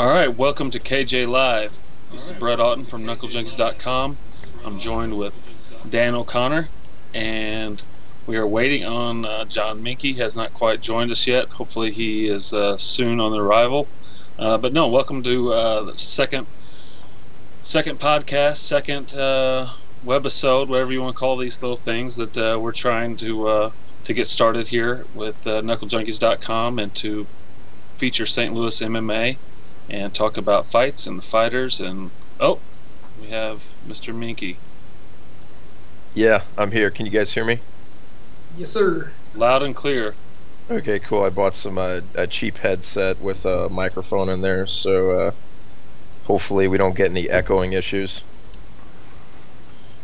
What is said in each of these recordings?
All right, welcome to KJ Live. This is Brett Auten from KnuckleJunkies.com. I'm joined with Dan O'Connor, and we are waiting on Jon Menke. He has not quite joined us yet. Hopefully he is soon on the arrival. But no, welcome to the second podcast, second webisode, whatever you want to call these little things that we're trying to get started here with KnuckleJunkies.com and to feature St. Louis MMA and talk about fights and the fighters. And we have Mr. Menke. Yeah, I'm here. Can you guys hear me? Yes, sir. Loud and clear. Okay, cool. I bought some a cheap headset with a microphone in there, so hopefully we don't get any echoing issues.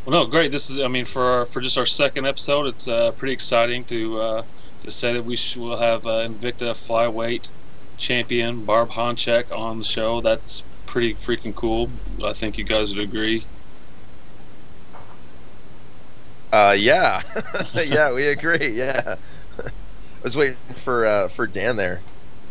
Well, no, great. This is, for just our second episode, it's pretty exciting to say that we'll have Invicta flyweight champion Barb Honchak on the show. That's pretty freaking cool. I think you guys would agree. Yeah. Yeah, we agree. Yeah. I was waiting for Dan there.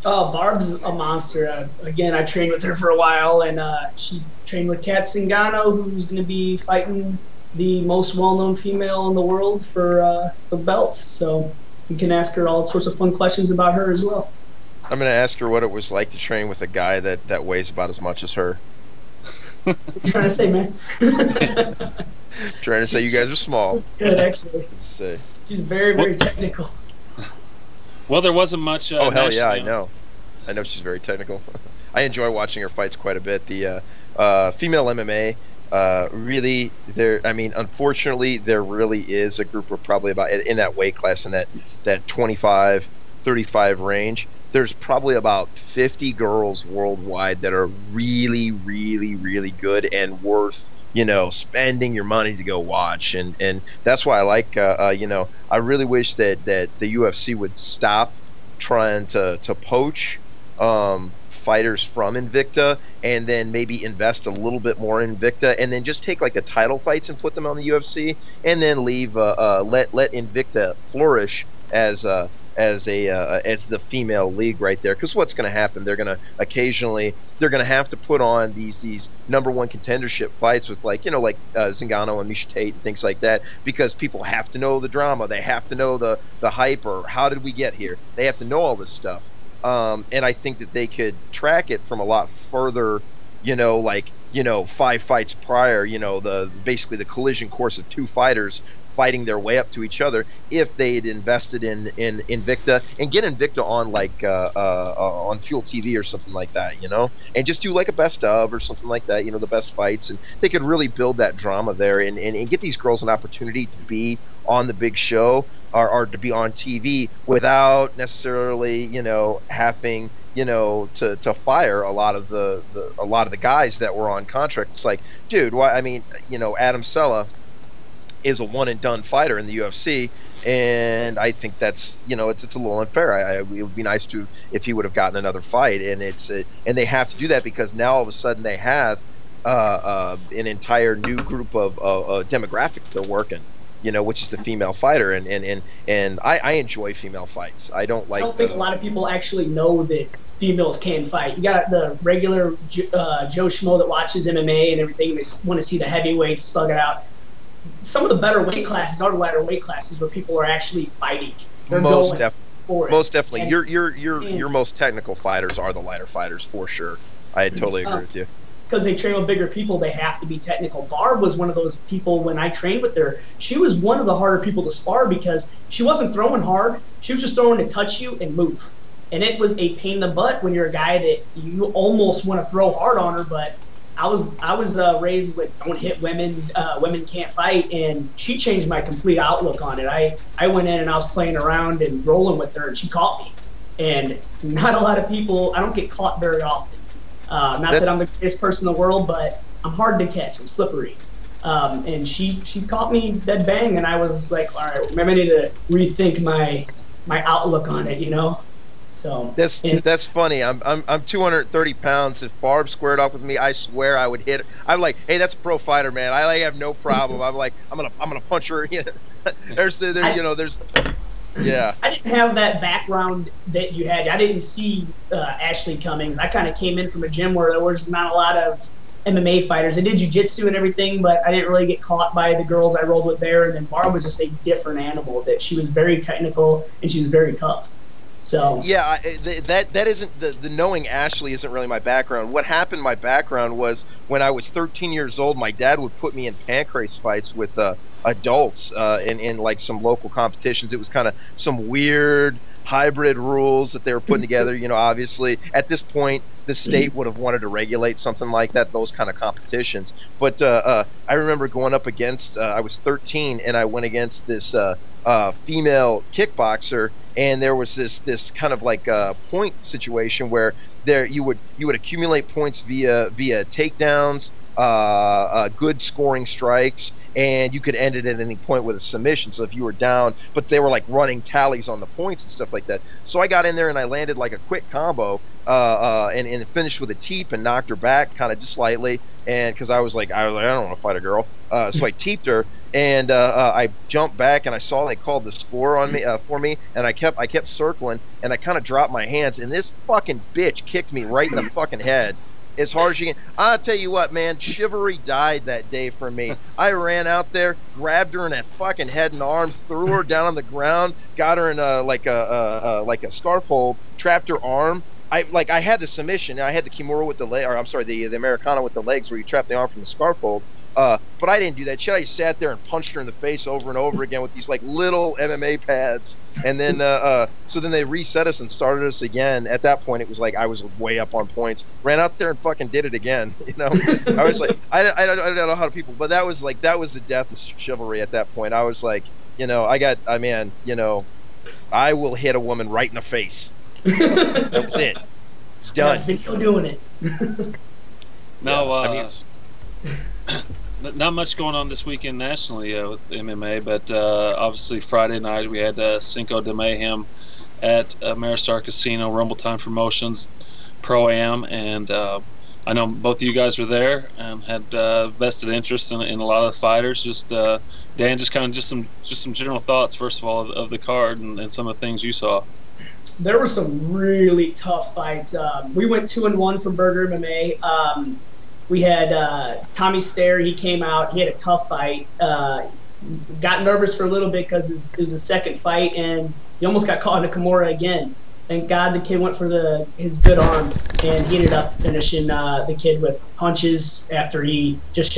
Oh, Barb's a monster. Again, I trained with her for a while, and she trained with Kat Zingano, who's going to be fighting the most well-known female in the world for the belt. So you can ask her all sorts of fun questions about her as well. I'm going to ask her what it was like to train with a guy that weighs about as much as her. What are you trying to say, man? Trying to say you guys are small. Good, actually. She's very, very technical. Well, there wasn't much. Oh, hell yeah, I know. I know she's very technical. I enjoy watching her fights quite a bit. The female MMA, really, unfortunately, there really is a group of probably about, in that weight class, in that 25, 35 range, there's probably about 50 girls worldwide that are really, really, really good and worth, spending your money to go watch. And that's why I like, I really wish that the UFC would stop trying to poach fighters from Invicta, and then maybe invest a little bit more in Invicta, and then just take like the title fights and put them on the UFC, and then leave let Invicta flourish as the female league right there. Because what's going to happen? They're going to have to put on these number one contendership fights with Zingano and Miesha Tate and things like that, because people have to know the drama. They have to know the hype, or how did we get here? They have to know all this stuff. And I think that they could track it from a lot further, 5 fights prior, basically the collision course of two fighters fighting their way up to each other, if they'd invested in Invicta, and get Invicta on on Fuel TV or something like that, and just do like a best of or something like that, the best fights, and they could really build that drama there, and get these girls an opportunity to be on the big show, or to be on TV without necessarily, having to fire a lot of the guys that were on contract. It's like, dude, why? Adam Sella is a one and done fighter in the UFC, and I think that's it's a little unfair. It would be nice if he would have gotten another fight, and and they have to do that because now all of a sudden they have an entire new group of demographic they're working, which is the female fighter, and I enjoy female fights. I don't think a lot of people actually know that females can fight. You got the regular Joe Schmo that watches MMA and everything. They want to see the heavyweights slug it out. Some of the better weight classes are the lighter weight classes where people are actually fighting. They're most most definitely. Your most technical fighters are the lighter fighters, for sure. I totally agree with you. Because they train with bigger people, they have to be technical. Barb was one of those people when I trained with her. She was one of the harder people to spar because she wasn't throwing hard. She was just throwing to touch you and move. And it was a pain in the butt when you're a guy that you almost want to throw hard on her, but I was raised with don't hit women, women can't fight, and she changed my complete outlook on it. I went in and I was playing around and rolling with her, and she caught me. And not a lot of people, I don't get caught very often. Not that I'm the greatest person in the world, but I'm hard to catch. I'm slippery. And she caught me dead bang, and I was like, all right, maybe I need to rethink my outlook on it, So that's funny. I'm 230 pounds. If Barb squared off with me, I swear I would hit her. I'm like, hey, that's a pro fighter, man. I have no problem. I'm gonna punch her. There's Yeah. I didn't have that background that you had. I didn't see Ashley Cummings. I kind of came in from a gym where there was not a lot of MMA fighters. I did jiu-jitsu and everything, but I didn't really get caught by the girls I rolled with there. And then Barb was just a different animal. That she was very technical and she was very tough. So yeah, that isn't the knowing Ashley isn't really my background. What happened? My background was when I was 13 years old. My dad would put me in pancrase fights with adults in like some local competitions. It was kind of some weird hybrid rules that they were putting together. You know, obviously at this point the state would have wanted to regulate something like that, those kind of competitions. But I remember going up against. I was 13 and I went against this female kickboxer. And there was this kind of like point situation where you would accumulate points via takedowns, good scoring strikes, and you could end it at any point with a submission. So if you were down, but they were like running tallies on the points and stuff like that. So I got in there and I landed like a quick combo and finished with a teep and knocked her back kind of just slightly. And because I was like, I don't want to fight a girl, so I teeped her. And I jumped back and I saw they called the score on me for me, and I kept circling, and I kind of dropped my hands, and this fucking bitch kicked me right in the fucking head as hard as she can. I'll tell you what, man, chivalry died that day for me. I ran out there, grabbed her in that fucking head and arm, threw her down on the ground, got her in like a scarf hold, trapped her arm. I had the submission, I had the Kimura with the leg, or I'm sorry, the Americana with the legs, where you trap the arm from the scarf hold. But I didn't do that shit. I sat there and punched her in the face over and over again with these like little MMA pads, and then so then they reset us and started us again. At that point, it was like I was way up on points. Ran out there and fucking did it again. You know, I was like, I don't know how to people, but that was the death of chivalry at that point. I was like, you know, you know, I will hit a woman right in the face. That was it. It's done. Video doing it. No, yeah, not much going on this weekend nationally with MMA, but obviously Friday night we had Cinco de Mayhem at Maristar Casino, Rumble Time Promotions Pro-Am, and I know both of you guys were there and had vested interest in a lot of the fighters. Just Dan, just some general thoughts first of all of the card and some of the things you saw. There were some really tough fights. We went 2-1 from Burger MMA. We had Tommy Stair. He came out. He had a tough fight. Got nervous for a little bit because it was his second fight, and he almost got caught in a Kimura again. Thank God the kid went for his good arm, and he ended up finishing the kid with punches after he just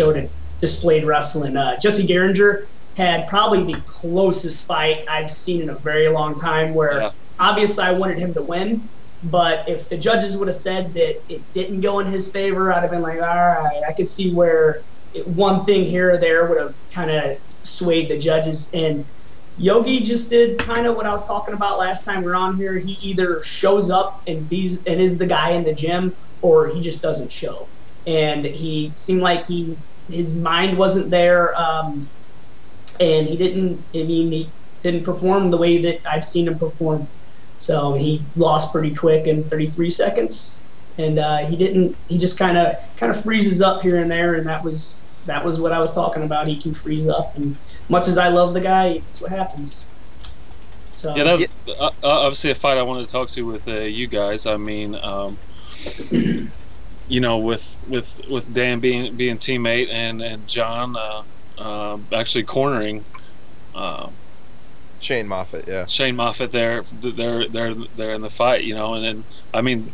displayed wrestling. Jesse Geringer had probably the closest fight I've seen in a very long time, where obviously I wanted him to win. But if the judges would have said that it didn't go in his favor, I'd have been like, all right, I could see where one thing here or there would have kind of swayed the judges. And Yogi just did kind of what I was talking about last time we were on here. He either shows up and is the guy in the gym, or he just doesn't show. And he seemed like his mind wasn't there, and he didn't perform the way that I've seen him perform. So he lost pretty quick in 33 seconds, and he just kind of freezes up here and there, and that was what I was talking about. He can freeze up, and much as I love the guy, that's what happens. So yeah, that was obviously a fight I wanted to talk to with you guys. I mean, you know, with Dan being teammate and Jon actually cornering. Shane Moffat, yeah. Shane Moffat, they're in the fight, you know, and then I mean,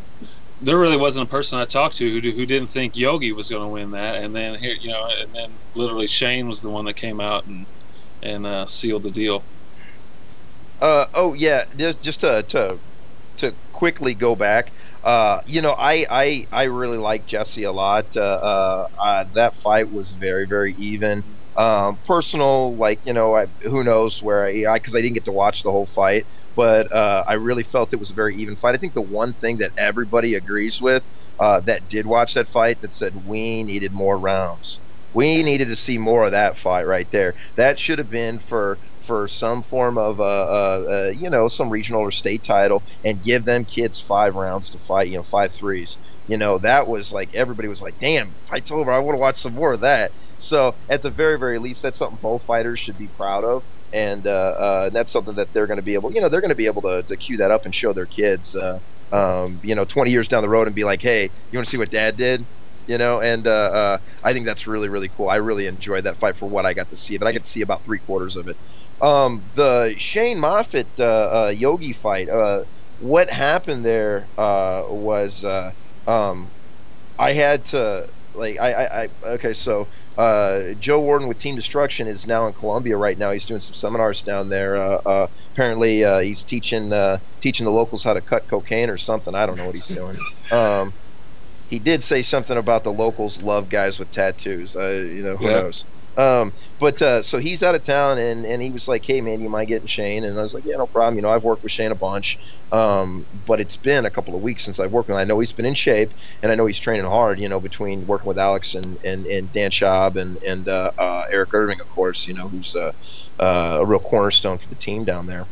there really wasn't a person I talked to who didn't think Yogi was going to win that, and then here, you know, and then literally Shane was the one that came out and sealed the deal. Oh yeah, just to quickly go back. You know, I really like Jesse a lot. That fight was very, very even. Personal, like, you know, who knows where because I didn't get to watch the whole fight, but I really felt it was a very even fight. I think the one thing that everybody agrees with that did watch that fight that said we needed more rounds. We needed to see more of that fight right there. That should have been for for some form of some regional or state title and give them kids 5 rounds to fight, 5 3s. That was like, everybody was like, damn, fight's over, I want to watch some more of that. So at the very, very least, that's something both fighters should be proud of. And that's something that they're going to be able, they're going to be able to cue that up and show their kids, 20 years down the road and be like, hey, you want to see what dad did? And I think that's really, really cool. I really enjoyed that fight for what I got to see, but I got to see about 3/4 of it. The Shane Moffitt Yogi fight, what happened there was I had to, like, okay, so Joe Warden with Team Destruction is now in Colombia right now. He's doing some seminars down there. Apparently, he's teaching the locals how to cut cocaine or something. I don't know what he's doing. He did say something about the locals love guys with tattoos. Who knows? So he's out of town, and he was like, hey, man, you mind getting Shane? And I was like, yeah, no problem. I've worked with Shane a bunch, but it's been a couple of weeks since I've worked with him. I know he's been in shape, and I know he's training hard, between working with Alex and Dan Schaub and Eric Irving, of course, who's a real cornerstone for the team down there.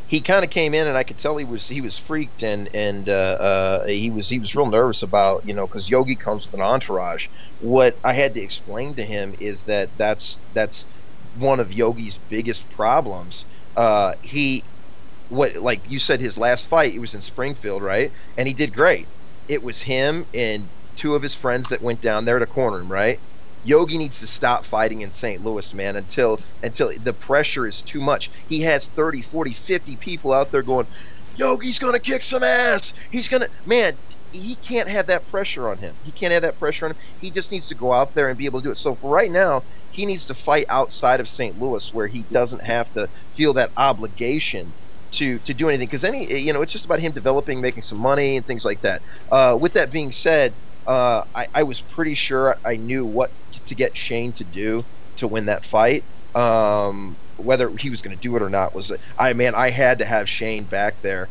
He kind of came in, and I could tell he was freaked, and he was real nervous about, because Yogi comes with an entourage. What I had to explain to him is that's one of Yogi's biggest problems. Like you said, his last fight, it was in Springfield, right? And he did great. It was him and 2 of his friends that went down there to corner him, right? Yogi needs to stop fighting in St. Louis, man, until the pressure is too much. He has 30, 40, 50 people out there going, Yogi's going to kick some ass. Man, he can't have that pressure on him. He just needs to go out there and be able to do it. So for right now, he needs to fight outside of St. Louis where he doesn't have to feel that obligation to do anything. Because it's just about him developing, making some money and things like that. With that being said, I was pretty sure I knew what to get Shane to do to win that fight. Whether he was going to do it or not I had to have Shane back there,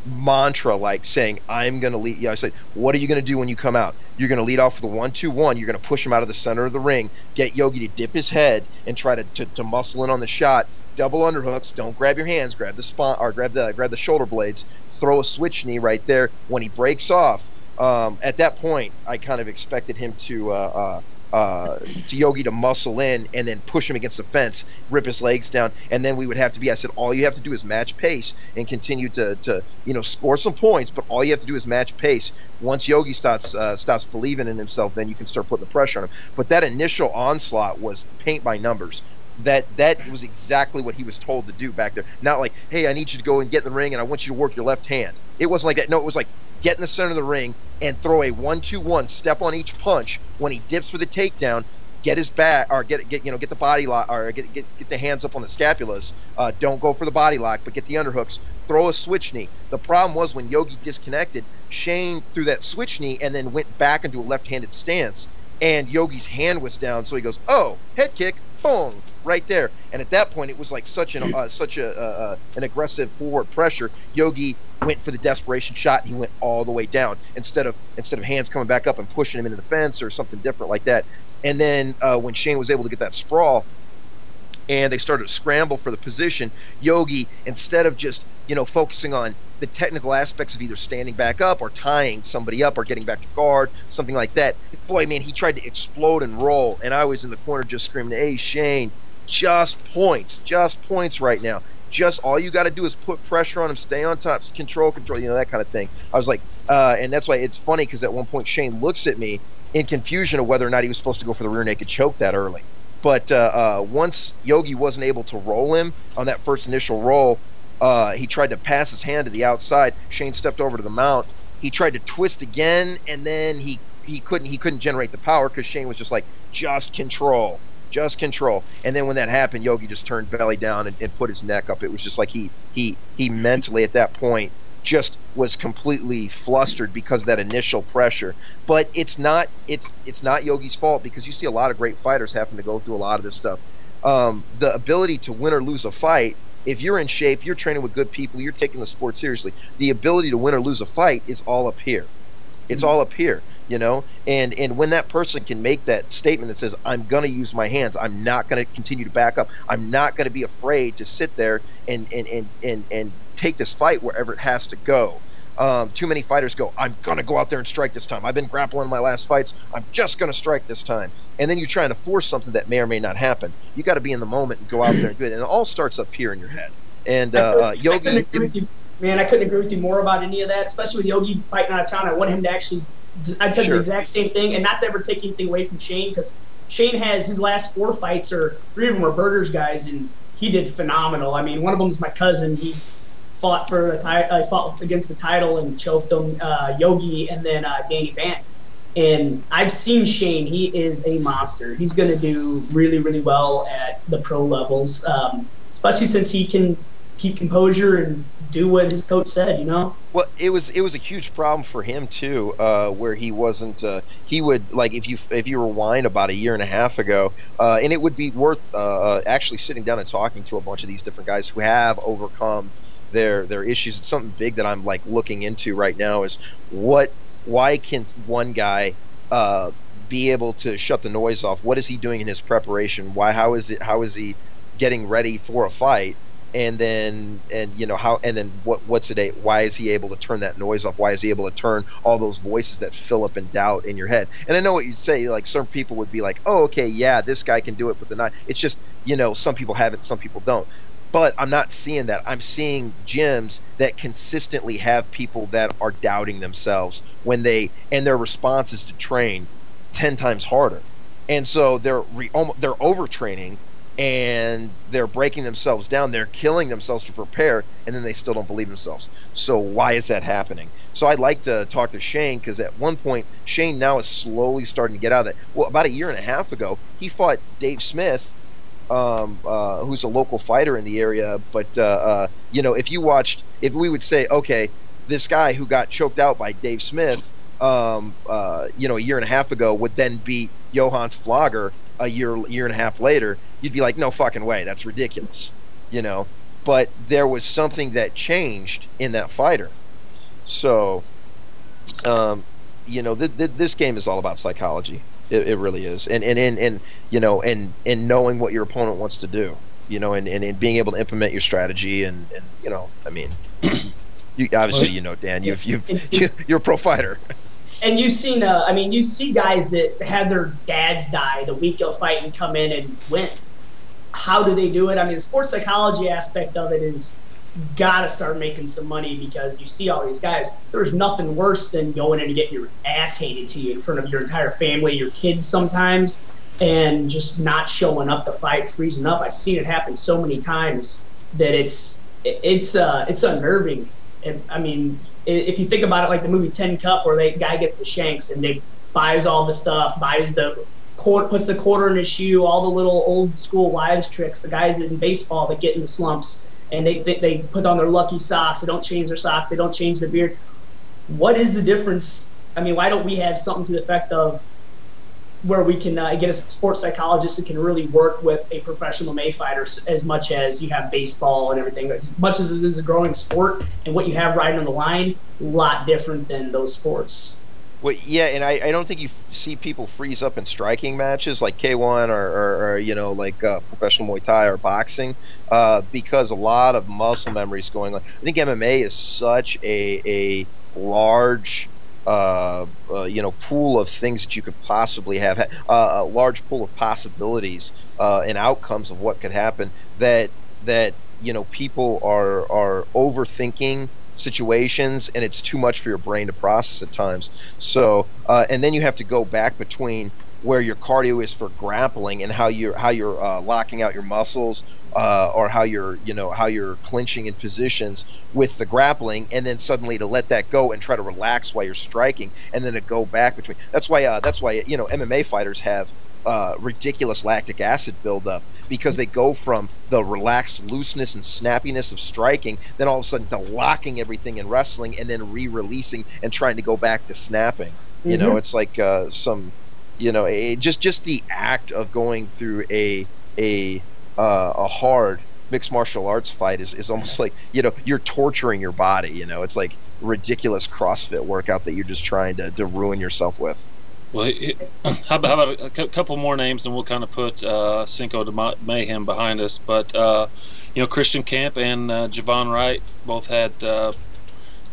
mantra like saying, I'm going to lead. Yeah, I said, what are you going to do when you come out? You're going to lead off with a 1-2-1. You're going to push him out of the center of the ring, get Yogi to dip his head and try to muscle in on the shot. Double underhooks. Don't grab your hands. Grab the spine or grab the shoulder blades. Throw a switch knee right there. When he breaks off, at that point, I kind of expected him to Yogi to muscle in and then push him against the fence, rip his legs down, and then we would have to be. I said, all you have to do is match pace and continue to score some points. But all you have to do is match pace. Once Yogi stops believing in himself, then you can start putting the pressure on him. But that initial onslaught was paint by numbers. That was exactly what he was told to do back there. Not like, hey, I need you to go and get in the ring and I want you to work your left hand. It wasn't like that. No, it was like, get in the center of the ring and throw a 1-2-1, step on each punch. When he dips for the takedown, get his back or get the body lock or get the hands up on the scapulas. Don't go for the body lock, but get the underhooks. Throw a switch knee. The problem was when Yogi disconnected, Shane threw that switch knee and then went back into a left-handed stance, and Yogi's hand was down, so he goes, oh, head kick, boom, right there. And at that point, it was like such an aggressive forward pressure. Yogi went for the desperation shot, and he went all the way down instead of hands coming back up and pushing him into the fence or something different like that. And then when Shane was able to get that sprawl, and they started to scramble for the position, Yogi, instead of just focusing on the technical aspects of either standing back up or tying somebody up or getting back to guard, something like that, boy, man, he tried to explode and roll, and I was in the corner just screaming, hey, Shane, just points right now. Just all you got to do is put pressure on him, stay on top, control, that kind of thing. I was like, and that's why it's funny, because at one point Shane looks at me in confusion of whether or not he was supposed to go for the rear naked choke that early. But once Yogi wasn't able to roll him on that first initial roll, he tried to pass his hand to the outside. Shane stepped over to the mount. He tried to twist again, and then he couldn't generate the power because Shane was just like, just control. And then when that happened, Yogi just turned belly down and put his neck up. It was just like he mentally at that point just was completely flustered because of that initial pressure. But it's not Yogi's fault, because you see a lot of great fighters having to go through a lot of this stuff. The ability to win or lose a fight, if you're in shape, you're training with good people, you're taking the sport seriously, the ability to win or lose a fight is all up here. It's all up here. you know. And when that person can make that statement that says, I'm going to use my hands, I'm not going to continue to back up, I'm not going to be afraid to sit there and take this fight wherever it has to go. Too many fighters go, I'm going to go out there and strike this time, I've been grappling my last fights, I'm just going to strike this time. And then you're trying to force something that may or may not happen. You got to be in the moment and go out there and do it. And it all starts up here in your head. And I Yogi, couldn't agree with you, man. I couldn't agree with you more about any of that, especially with Yogi fighting out of town. I want him to actually. I'd said the exact same thing, and not to ever take anything away from Shane, because Shane has his last 4 fights, or 3 of them are burgers guys, and he did phenomenal. I mean, one of them is my cousin. He fought for fought against the title and choked him. Yogi, and then Danny Vant. And I've seen Shane. He is a monster. He's going to do really, really well at the pro levels, especially since he can keep composure and do what his coach said, you know? Well, it was a huge problem for him too, where he wasn't. He would, like, if you rewind about a year and a half ago, and it would be worth actually sitting down and talking to a bunch of these different guys who have overcome their issues. It's something big that I'm like looking into right now. Is why can one guy be able to shut the noise off? What is he doing in his preparation? How is he getting ready for a fight? And then what's it? Why is he able to turn that noise off? Why is he able to turn all those voices that fill up and doubt in your head? And I know what you'd say, like some people would be like, oh, okay, yeah, this guy can do it, but they're not. It's just, some people have it, some people don't. But I'm not seeing that. I'm seeing gyms that consistently have people that are doubting themselves and their response is to train 10 times harder. And so they're overtraining and they're breaking themselves down. They're killing themselves to prepare, and then they still don't believe themselves. So why is that happening? So I'd like to talk to Shane, because at one point, Shane now is slowly starting to get out of that. Well, about a year and a half ago, he fought Dave Smith, who's a local fighter in the area. But if we would say, okay, this guy who got choked out by Dave Smith, a year and a half ago would then beat Johannes Flogger a year and a half later, you'd be like, no fucking way, that's ridiculous, But there was something that changed in that fighter. So, this game is all about psychology. It really is, and knowing what your opponent wants to do, and being able to implement your strategy, and I mean, you obviously, Dan, you're a pro fighter. And you've seen, you see guys that had their dads die the week of fight and come in and win. How do they do it? I mean, the sports psychology aspect of it is got to start making some money, because you see all these guys. There's nothing worse than going in and getting your ass handed to you in front of your entire family, your kids sometimes, and just not showing up to fight, freezing up. I've seen it happen so many times that it's unnerving. If you think about it, like the movie 10 Cup, where the guy gets the shanks and they buys all the stuff, puts the quarter in his shoe, all the little old school wives tricks, the guys in baseball that get in the slumps, and they put on their lucky socks, they don't change their socks, they don't change their beard. What is the difference? I mean, why don't we have something to the effect of where we can get a sports psychologist that can really work with a professional MMA fighter, as much as you have baseball and everything. As much as it is a growing sport, and what you have riding on the line, it's a lot different than those sports. Well, yeah, and I don't think you see people freeze up in striking matches like K1 or professional Muay Thai or boxing, because a lot of muscle memory is going on. I think MMA is such a large pool of things that you could possibly have, a large pool of possibilities and outcomes of what could happen, that people are overthinking situations, and it's too much for your brain to process at times. So and then you have to go back between where your cardio is for grappling and how you're locking out your muscles, or how you're clinching in positions with the grappling, and then suddenly to let that go and try to relax while you're striking, and then to go back between. That's why MMA fighters have ridiculous lactic acid buildup, because they go from the relaxed looseness and snappiness of striking, then all of a sudden to locking everything in wrestling, and then re-releasing and trying to go back to snapping. Mm-hmm. It's like just the act of going through a hard mixed martial arts fight is almost like, you're torturing your body. It's like ridiculous CrossFit workout that you're just trying to ruin yourself with. Well, how about a couple more names, and we'll kind of put Cinco de Mayhem behind us. But Christian Camp and Javon Wright both had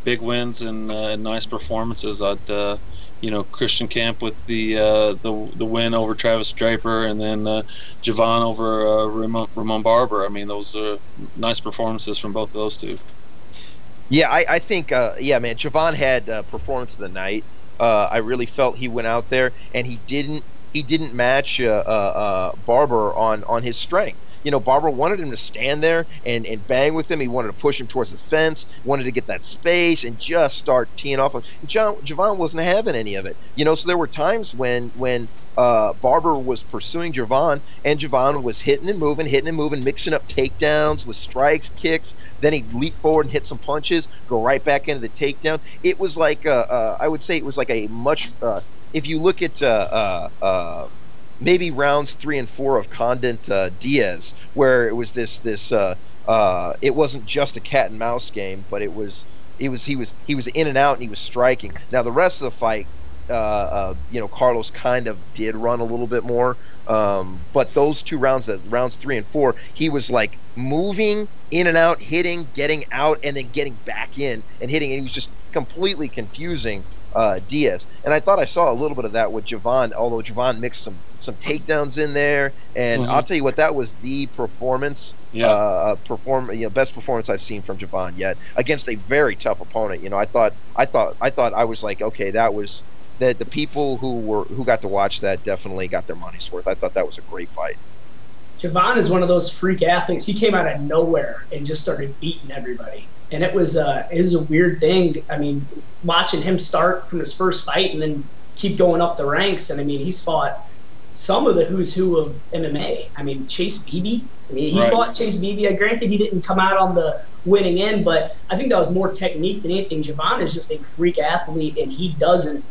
big wins and nice performances. Christian Camp with the win over Travis Draper, and then Javon over Ramon Barber. I mean, those are nice performances from both of those two. Yeah, I think, man, Javon had performance of the night. I really felt he went out there and he didn't match Barber on his strength. Barber wanted him to stand there and bang with him. He wanted to push him towards the fence, wanted to get that space and just start teeing off. Javon wasn't having any of it. So there were times when Barber was pursuing Javon, and Javon was hitting and moving, mixing up takedowns with strikes, kicks. Then he'd leap forward and hit some punches, go right back into the takedown. It was like, I would say it was like a much, if you look at maybe rounds 3 and 4 of Condent Diaz, where it was it wasn't just a cat and mouse game, but he was in and out and he was striking. Now the rest of the fight, Carlos kind of did run a little bit more, but those two rounds 3 and 4, he was like moving in and out, hitting, getting out, and then getting back in and hitting, and he was just completely confusing Diaz. And I thought I saw a little bit of that with Javon, although Javon mixed some takedowns in there, and I'll tell you what, that was the performance, best performance I've seen from Javon yet against a very tough opponent. I thought I was like, okay, that was the people who got to watch that definitely got their money's worth. I thought that was a great fight. Javon is one of those freak athletes. He came out of nowhere and just started beating everybody. And it was a weird thing. I mean, watching him start from his first fight and then keep going up the ranks. And I mean, he's fought some of the who's who of MMA. I mean, Chase Beebe. I mean, he fought Chase Beebe. Granted, he didn't come out on the winning end, but I think that was more technique than anything. Javon is just a freak athlete, and he doesn't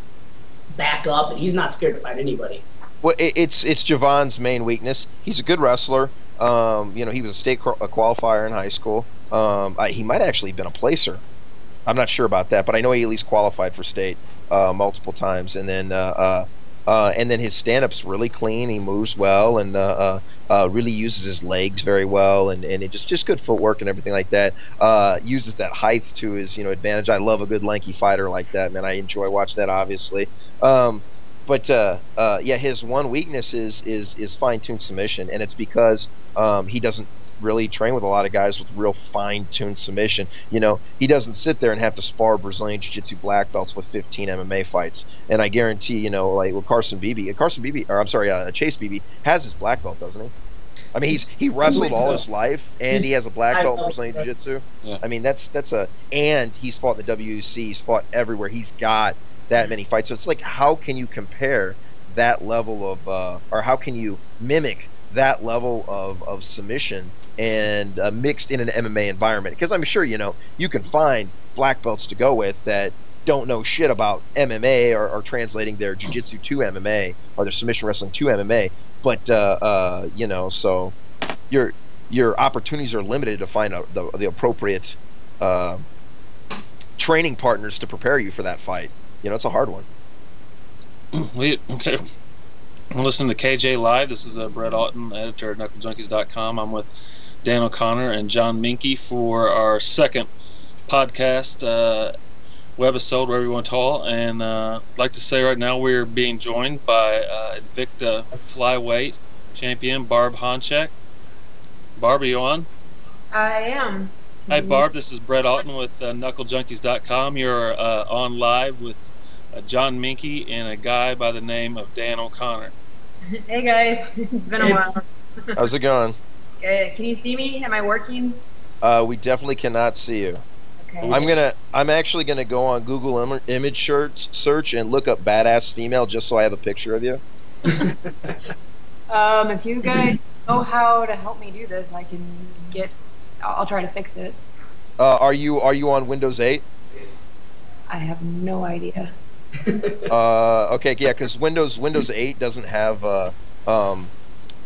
back up, and he's not scared to fight anybody. Well, it's Javon's main weakness. He's a good wrestler. He was a state qualifier in high school. He might actually have been a placer. I'm not sure about that, but I know he at least qualified for state multiple times. And then his stand-up's really clean. He moves well and really uses his legs very well, and it just good footwork and everything like that. Uses that height to his advantage. I love a good lanky fighter like that, man. I enjoy watching that, obviously. But his one weakness is fine-tuned submission, and it's because he doesn't really train with a lot of guys with real fine-tuned submission. He doesn't sit there and have to spar Brazilian Jiu-Jitsu black belts with 15 MMA fights. And I guarantee, like with Chase Beebe has his black belt, doesn't he? I mean, he wrestled all his life, and he has a black belt in Brazilian Jiu-Jitsu. Yeah. I mean, and he's fought in the WC. He's fought everywhere. He's got that many fights. So it's like, how can you compare that level of, or how can you mimic that level of submission and mixed in an MMA environment? Because I'm sure you can find black belts to go with that don't know shit about MMA or translating their jiu-jitsu to MMA or their submission wrestling to MMA, but so your opportunities are limited to find the appropriate training partners to prepare you for that fight. It's a hard one. Okay. I'm listening to KJ Live. This is Brett Auten, editor at KnuckleJunkies.com. I'm with Dan O'Connor and Jon Menke for our second podcast webisode, wherever you want to call. And I'd like to say right now we're being joined by Invicta flyweight champion Barb Honchak. Barb, are you on? I am. Hi, Barb. This is Brett Auten with KnuckleJunkies.com. You're on live with Jon Menke and a guy by the name of Dan O'Connor. Hey guys, it's been a while. How's it going? Good. Can you see me? Am I working? We definitely cannot see you. Okay. I'm actually gonna go on Google image search and look up badass female just so I have a picture of you. If you guys know how to help me do this, I'll try to fix it. Are you on Windows 8? I have no idea. Okay, yeah, because Windows 8 doesn't have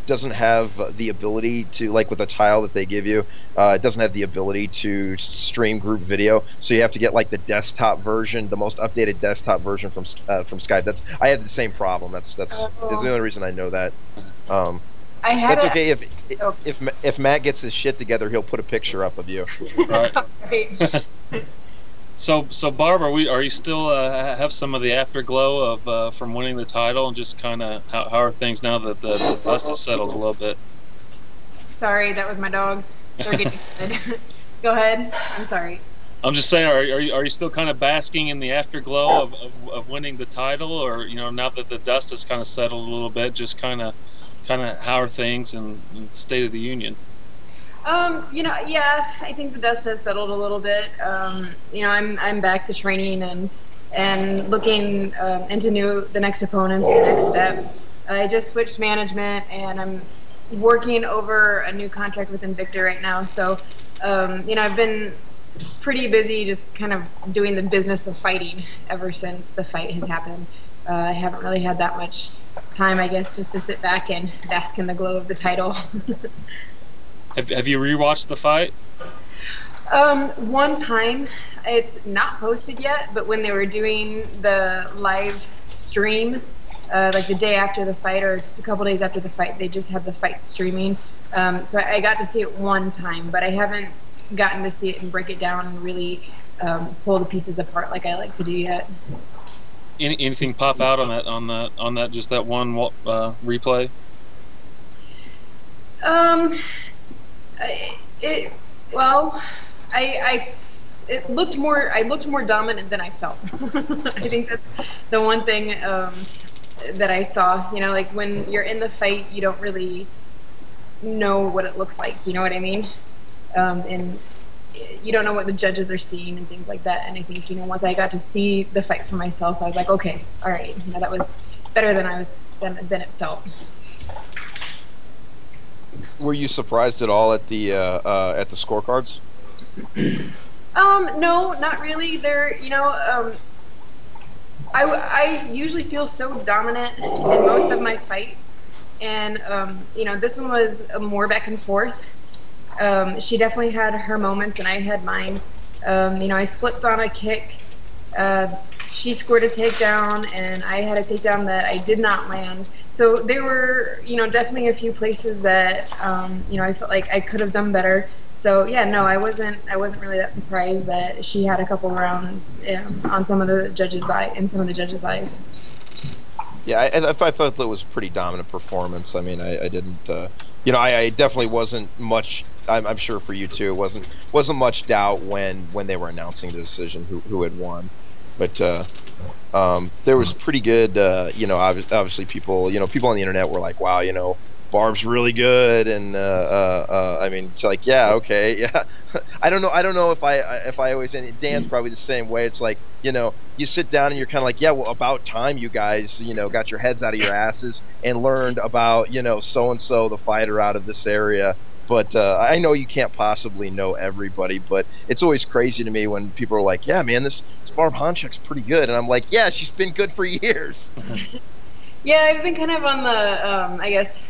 doesn't have the ability to, like with a tile that they give you, it doesn't have the ability to stream group video. So you have to get like the desktop version, the most updated desktop version from Skype. I had the same problem. That's the only reason I know that. I had That's okay. If Matt gets his shit together, he'll put a picture up of you. Right. So Barb, are you still have some of the afterglow of from winning the title, and just kind of how are things now that the dust has settled a little bit? Sorry, that was my dogs. They're getting good. Go ahead. I'm sorry. I'm just saying, are you still kind of basking in the afterglow of winning the title, or now that the dust has kind of settled a little bit, just kind of how are things in State of the Union? Yeah, I think the dust has settled a little bit. I'm back to training and looking into the next opponents, the next step. I just switched management, and I'm working over a new contract with Invicta right now. So, I've been pretty busy just kind of doing the business of fighting ever since the fight has happened. I haven't really had that much time, I guess, just to sit back and bask in the glow of the title. Have you rewatched the fight? One time. It's not posted yet, but when they were doing the live stream, like the day after the fight or a couple days after the fight, they just had the fight streaming. So I got to see it one time, but I haven't gotten to see it and break it down and really pull the pieces apart like I like to do yet. Anything pop out on that just that one replay? I looked more dominant than I felt. I think that's the one thing that I saw. Like when you're in the fight, you don't really know what it looks like. You know what I mean? And you don't know what the judges are seeing and things like that. And I think once I got to see the fight for myself, I was like, okay, all right, that was better than than it felt. Were you surprised at all at the scorecards? No, not really. I usually feel so dominant in most of my fights, and this one was more back and forth. She definitely had her moments, and I had mine. I slipped on a kick. She scored a takedown, and I had a takedown that I did not land. So there were, definitely a few places that, I felt like I could have done better. So yeah, no, I wasn't really that surprised that she had a couple rounds on some of the judges' eyes. Yeah, I thought that was a pretty dominant performance. I mean, I didn't, I definitely wasn't much. I'm sure for you too, it wasn't much doubt when they were announcing the decision who had won. But there was pretty good, obviously people on the internet were like, wow, Barb's really good, and I mean, it's like, yeah, okay, yeah. I don't know if I always, and Dan's probably the same way. It's like, you sit down and you're kind of like, yeah, well, about time you guys, got your heads out of your asses and learned about, so and so, the fighter out of this area. But I know you can't possibly know everybody, but it's always crazy to me when people are like, yeah, man, this Barb Honchak's pretty good, and I'm like, yeah, she's been good for years. Yeah, I've been kind of on the, I guess,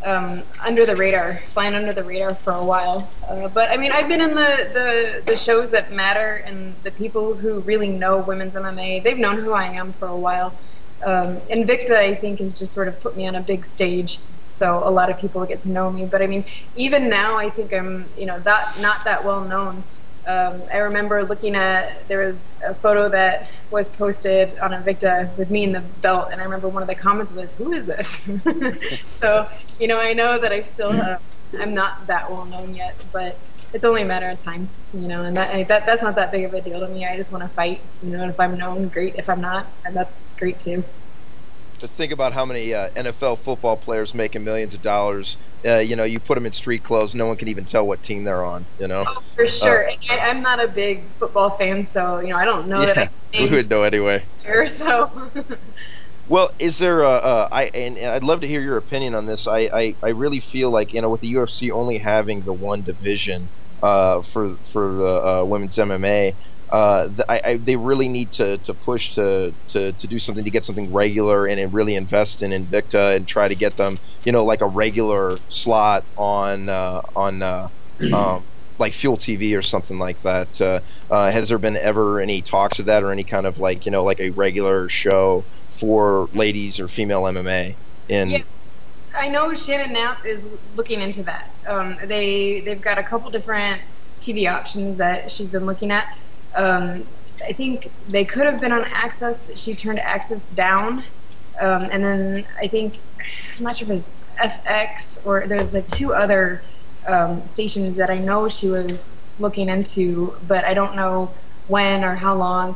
under the radar, flying under the radar for a while. But I mean, I've been in the shows that matter, and the people who really know women's MMA, they've known who I am for a while. Invicta, I think, has just sort of put me on a big stage, so a lot of people get to know me. But I mean, even now, I think I'm, not that well known. I remember there was a photo that was posted on Invicta with me in the belt, and I remember one of the comments was, "Who is this?" So, I know that I'm not that well known yet, but it's only a matter of time, and that's not that big of a deal to me. I just want to fight, and if I'm known, great. If I'm not, and that's great too. To think about how many NFL football players making millions of dollars. You put them in street clothes, no one can even tell what team they're on. Oh, for sure. I'm not a big football fan, so I don't know that. Who would know anyway? Sure. So. Well, is there and I'd love to hear your opinion on this. I really feel like with the UFC only having the one division for the women's MMA. they really need to push to do something to get something regular and really invest in Invicta and try to get them, like a regular slot on like Fuel TV or something like that. Has there been ever any talks of that, or any kind of like a regular show for ladies or female MMA in? Yeah. I know Shannon Knapp is looking into that. They've got a couple different TV options that she's been looking at. I think they could have been on Access. She turned Access down, and then I think, I'm not sure if it was FX or there's like 2 other stations that I know she was looking into, but I don't know when or how long.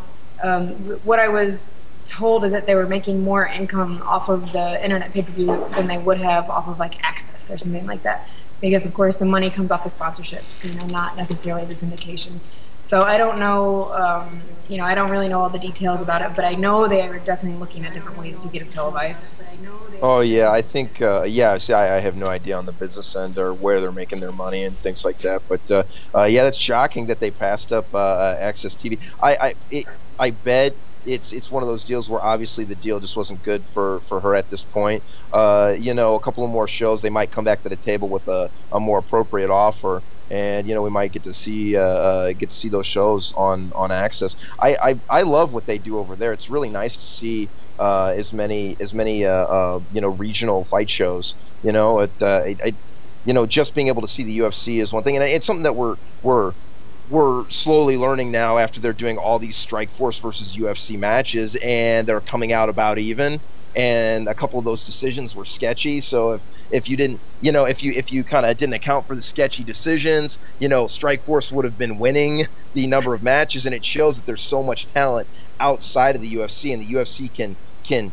What I was told is that they were making more income off of the internet pay-per-view than they would have off of like Access or something like that, because of course the money comes off the sponsorships, not necessarily the syndication. So I don't know, I don't really know all the details about it, but I know they are definitely looking at different ways to get us televised. Oh yeah, I think yeah. See, I have no idea on the business end or where they're making their money and things like that. But yeah, that's shocking that they passed up Access TV. I bet it's one of those deals where obviously the deal just wasn't good for her at this point. A couple of more shows, they might come back to the table with a more appropriate offer, and we might get to see those shows on Access. I love what they do over there. It's really nice to see as many regional fight shows. Just being able to see the UFC is one thing, and it's something that we're slowly learning now after they're doing all these Strikeforce versus UFC matches, and they're coming out about even, and a couple of those decisions were sketchy. So if you didn't, if you kind of didn't account for the sketchy decisions, Strikeforce would have been winning the number of matches, and it shows that there's so much talent outside of the UFC, and the UFC can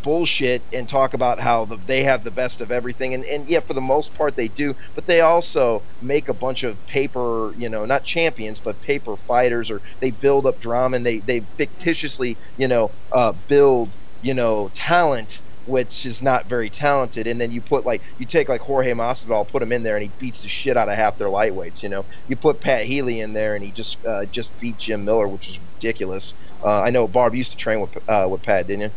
bullshit and talk about how they have the best of everything, and yeah, for the most part they do, but they also make a bunch of paper, not champions, but paper fighters, or they build up drama, and they fictitiously, build, talent, which is not very talented, and then you take Jorge Masvidal, put him in there, and he beats the shit out of half their lightweights. You put Pat Healy in there, and he just beat Jim Miller, which is ridiculous. I know Barb used to train with Pat, didn't you?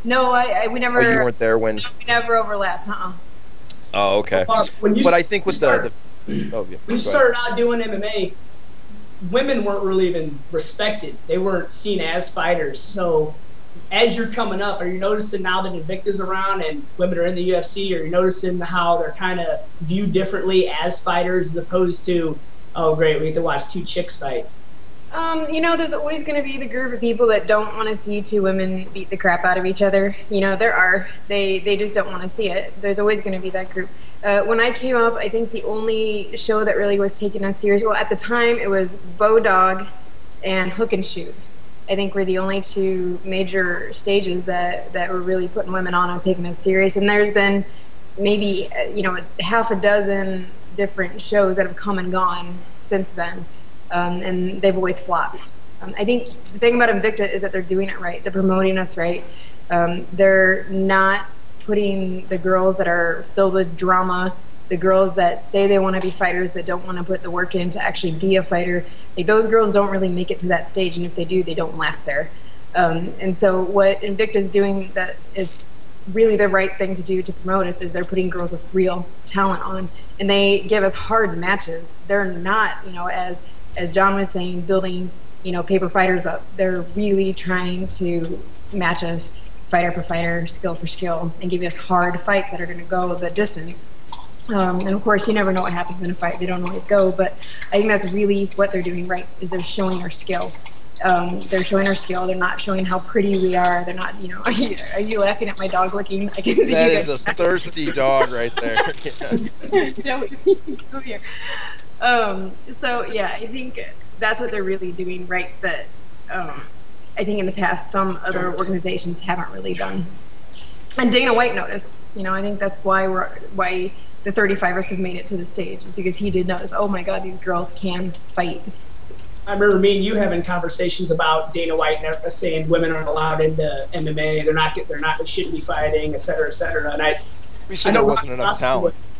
No, we never. Oh, you weren't there when. No, we never overlapped. Oh, okay. So, Barb, but I think with when you started out doing MMA, women weren't really even respected. They weren't seen as fighters. So as you're coming up, are you noticing now that Invicta's around and women are in the UFC, are you noticing how they're kind of viewed differently as fighters, as opposed to, oh great, we get to watch 2 chicks fight? There's always going to be the group of people that don't want to see 2 women beat the crap out of each other. There are. They just don't want to see it. There's always going to be that group. When I came up, I think the only show that really was taken us serious, well, at the time, it was Bodog and Hook and Shoot. I think were the only 2 major stages that were really putting women on and taking us serious. And there's been maybe, half a dozen different shows that have come and gone since then. And they've always flopped. I think the thing about Invicta is that they're doing it right. They're promoting us right. They're not putting the girls that are filled with drama, the girls that say they want to be fighters but don't want to put the work in to actually be a fighter. Like, those girls don't really make it to that stage, and if they do, they don't last there. And so what Invicta is doing that is really the right thing to do to promote us is they're putting girls with real talent on, and they give us hard matches. They're not, as Jon was saying, building, paper fighters up. They're really trying to match us fighter for fighter, skill for skill, and give us hard fights that are going to go the distance. And of course, you never know what happens in a fight. They don't always go, but I think that's really what they're doing right, is they're showing our skill. They're showing our skill. They're not showing how pretty we are. They're not, are you laughing at my dog licking? I can see that you is a thirsty dog right there. Joey, come here. So yeah, I think that's what they're really doing right, that I think in the past some other organizations haven't really done. And Dana White noticed, I think that's why the 35ers have made it to the stage, because he did notice, oh my God, these girls can fight. I remember me and you having conversations about Dana White saying women aren't allowed into MMA. They shouldn't be fighting, et cetera, et cetera. And He I said know there Ron wasn't enough Russell talent.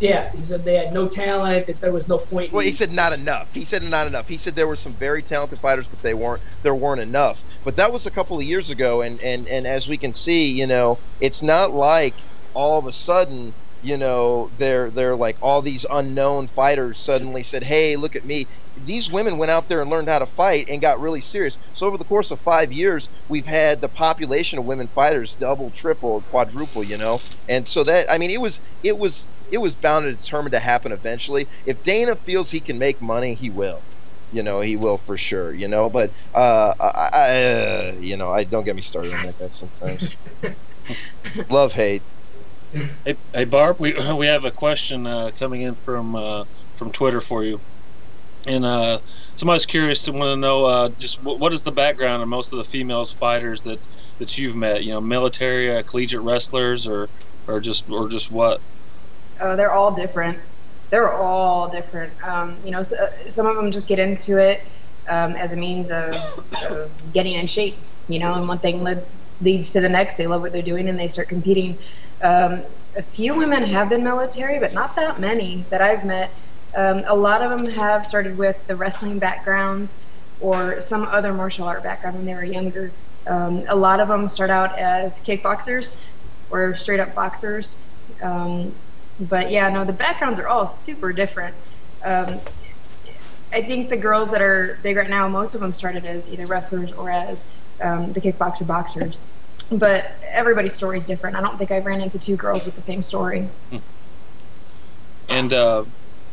yeah, he said they had no talent, that there was no point. Well, he said not enough. He said not enough. He said there were some very talented fighters, but there weren't enough. But that was a couple of years ago, and as we can see, you know, it's not like all of a sudden, you know, they're like all these unknown fighters suddenly said, "Hey, look at me." These women went out there and learned how to fight and got really serious. So over the course of 5 years, we've had the population of women fighters double, triple, quadruple, you know. And so that, I mean, it was bound and determined to happen eventually. If Dana feels he can make money, he will. You know, he will for sure. You know, but you know, I don't get me started on that guy sometimes. Love hate. Hey, Barb, we have a question coming in from Twitter for you, and somebody's curious to want to know just what is the background of most of the females fighters that you've met? You know, military, collegiate wrestlers, or just what? Oh, they're all different. They're all different. You know, some of them just get into it as a means of getting in shape. You know, and one thing leads to the next. They love what they're doing and they start competing. A few women have been military, but not that many that I've met. A lot of them have started with the wrestling backgrounds or some other martial art background when they were younger. A lot of them start out as kickboxers or straight up boxers. But yeah, no, the backgrounds are all super different. I think the girls that are big right now, most of them started as either wrestlers or as the kickboxer boxers. But everybody's story is different. I don't think I've ran into two girls with the same story. And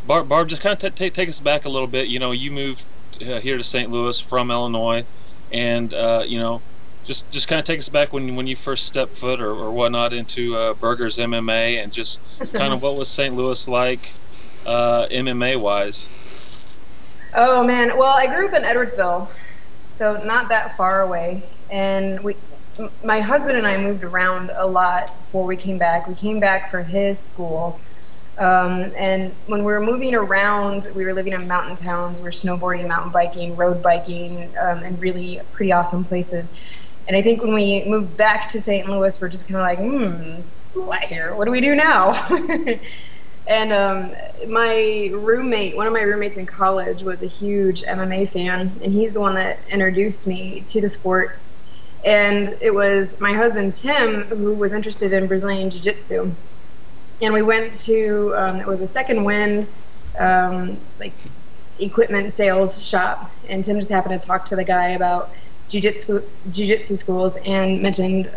Barb, just kind of take us back a little bit. You know, you moved here to St. Louis from Illinois, and you know, just kind of take us back when you first stepped foot or whatnot into Burger's MMA, and just kind of what was St. Louis like MMA wise. Oh man, well, I grew up in Edwardsville, so not that far away, and my husband and I moved around a lot before we came back. We came back for his school. And when we were moving around, we were living in mountain towns. We were snowboarding, mountain biking, road biking, and really pretty awesome places. And I think when we moved back to St. Louis, we're just kind of like, it's wet here. What do we do now? And my roommate, one of my roommates in college, was a huge MMA fan, and he's the one that introduced me to the sport. And it was my husband, Tim, who was interested in Brazilian Jiu-Jitsu. And we went to, it was a Second Wind, like, equipment sales shop. And Tim just happened to talk to the guy about jiu-jitsu schools and mentioned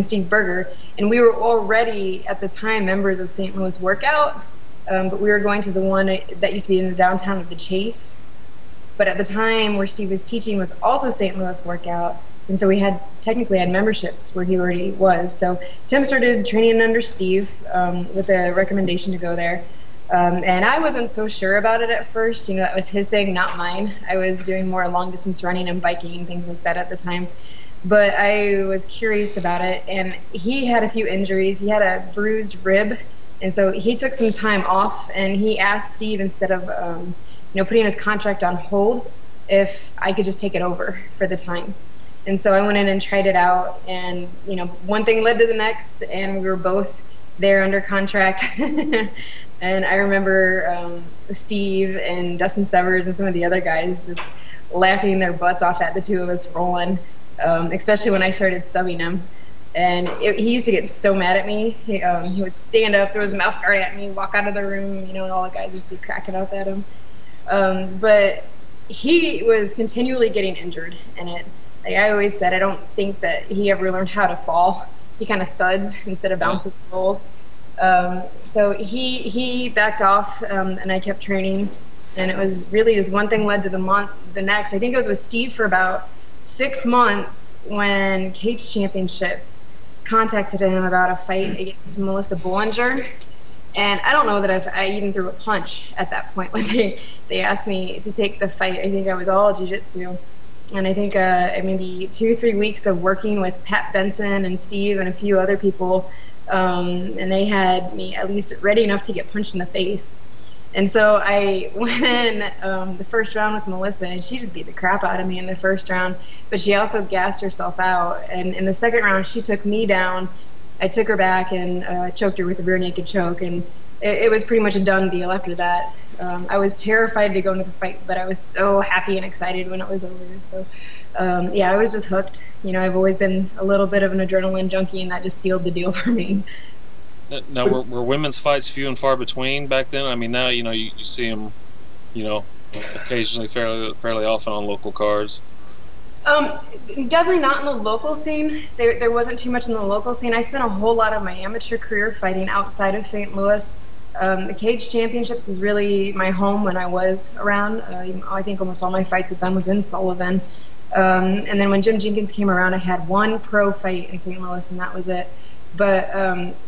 Steve Berger. And we were already, at the time, members of St. Louis Workout. But we were going to the one that used to be in the downtown of the Chase. But at the time where Steve was teaching was also St. Louis Workout. And so we technically had memberships where he already was. So Tim started training under Steve with a recommendation to go there. And I wasn't so sure about it at first. You know, that was his thing, not mine. I was doing more long distance running and biking and things like that at the time. But I was curious about it. And he had a few injuries. He had a bruised rib. And so he took some time off, and he asked Steve, instead of putting his contract on hold, if I could just take it over for the time. And so I went in and tried it out, and one thing led to the next, and we were both there under contract. And I remember Steve and Dustin Severs and some of the other guys just laughing their butts off at the two of us rolling, especially when I started subbing him. And he used to get so mad at me. He would stand up, throw his mouth guard at me, walk out of the room, and all the guys would just be cracking up at him. But he was continually getting injured in it. Like I always said, I don't think that he ever learned how to fall. He kind of thuds instead of bounces and rolls. So he backed off, and I kept training. And it was really just one thing led to the next. I think it was with Steve for about 6 months when Cage Championships contacted him about a fight against Melissa Bollinger. And I don't know that I even threw a punch at that point when they asked me to take the fight. I think I was all jiu-jitsu. And I think maybe 2 or 3 weeks of working with Pat Benson and Steve and a few other people, and they had me at least ready enough to get punched in the face. And so I went in the first round with Melissa, and she just beat the crap out of me in the first round. But she also gassed herself out. And in the second round, she took me down. I took her back and choked her with a rear naked choke, and it was pretty much a done deal after that. I was terrified to go into the fight, but I was so happy and excited when it was over. So, yeah, I was just hooked. You know, I've always been a little bit of an adrenaline junkie, and that just sealed the deal for me. Now, were women's fights few and far between back then? I mean, now, you know, you see them, you know, occasionally, fairly often on local cards. Definitely not in the local scene. There wasn't too much in the local scene. I spent a whole lot of my amateur career fighting outside of St. Louis. The Cage Championships is really my home when I was around. I think almost all my fights with them was in Sullivan. And then when Jim Jenkins came around, I had one pro fight in St. Louis, and that was it. But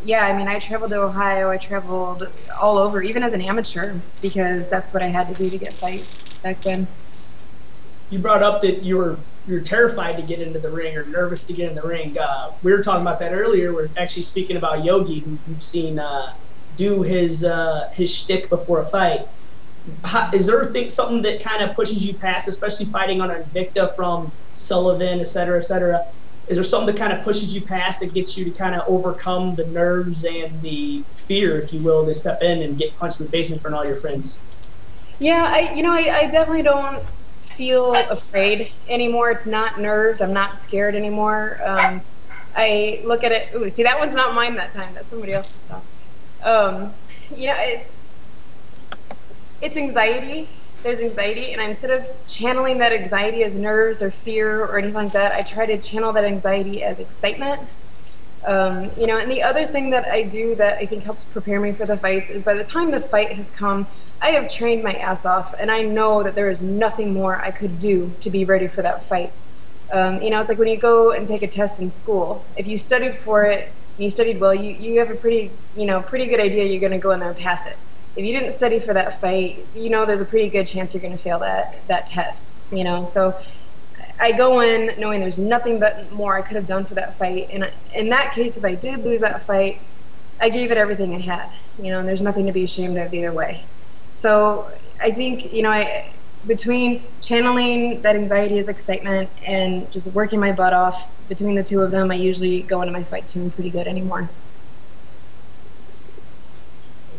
yeah, I mean, I traveled to Ohio. I traveled all over, even as an amateur, because that's what I had to do to get fights back then. You brought up that you were terrified to get into the ring or nervous to get in the ring. We were talking about that earlier. We're actually speaking about Yogi, who you've seen do his shtick before a fight. Is there something that kind of pushes you past, especially fighting on Invicta from Sullivan, et cetera, et cetera? Is there something that kind of pushes you past that gets you to kind of overcome the nerves and the fear, if you will, to step in and get punched in the face in front of all your friends? Yeah, I definitely don't feel afraid anymore. It's not nerves. I'm not scared anymore. I look at it. Ooh, see, that one's not mine that time. That's somebody else's stuff. You know, it's anxiety. There's anxiety, and instead of channeling that anxiety as nerves or fear or anything like that, I try to channel that anxiety as excitement. You know, and the other thing that I do that I think helps prepare me for the fights is by the time the fight has come, I have trained my ass off, and I know that there is nothing more I could do to be ready for that fight. You know, it's like when you go and take a test in school. If you studied for it, and you studied well, you have a pretty good idea you're going to go in there and pass it. If you didn't study for that fight, you know there's a pretty good chance you're going to fail that test, you know. So I go in knowing there's nothing but more I could have done for that fight. And in that case, if I did lose that fight, I gave it everything I had, you know, and there's nothing to be ashamed of either way. So I think, you know, between channeling that anxiety as excitement and just working my butt off, between the two of them, I usually go into my fights feeling pretty good anymore.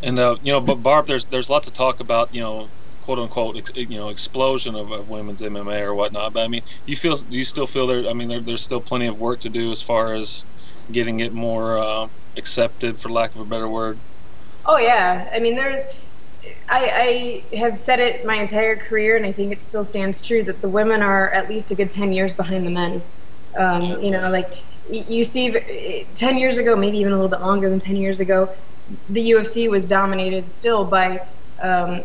And you know, but Barb, there's lots of talk about, you know, quote unquote, you know, explosion of women's MMA or whatnot. But I mean, do you still feel there? I mean, there's still plenty of work to do as far as getting it more accepted, for lack of a better word. Oh yeah, I mean, I have said it my entire career, and I think it still stands true that the women are at least a good 10 years behind the men. You know, like you see, 10 years ago, maybe even a little bit longer than 10 years ago, the UFC was dominated still by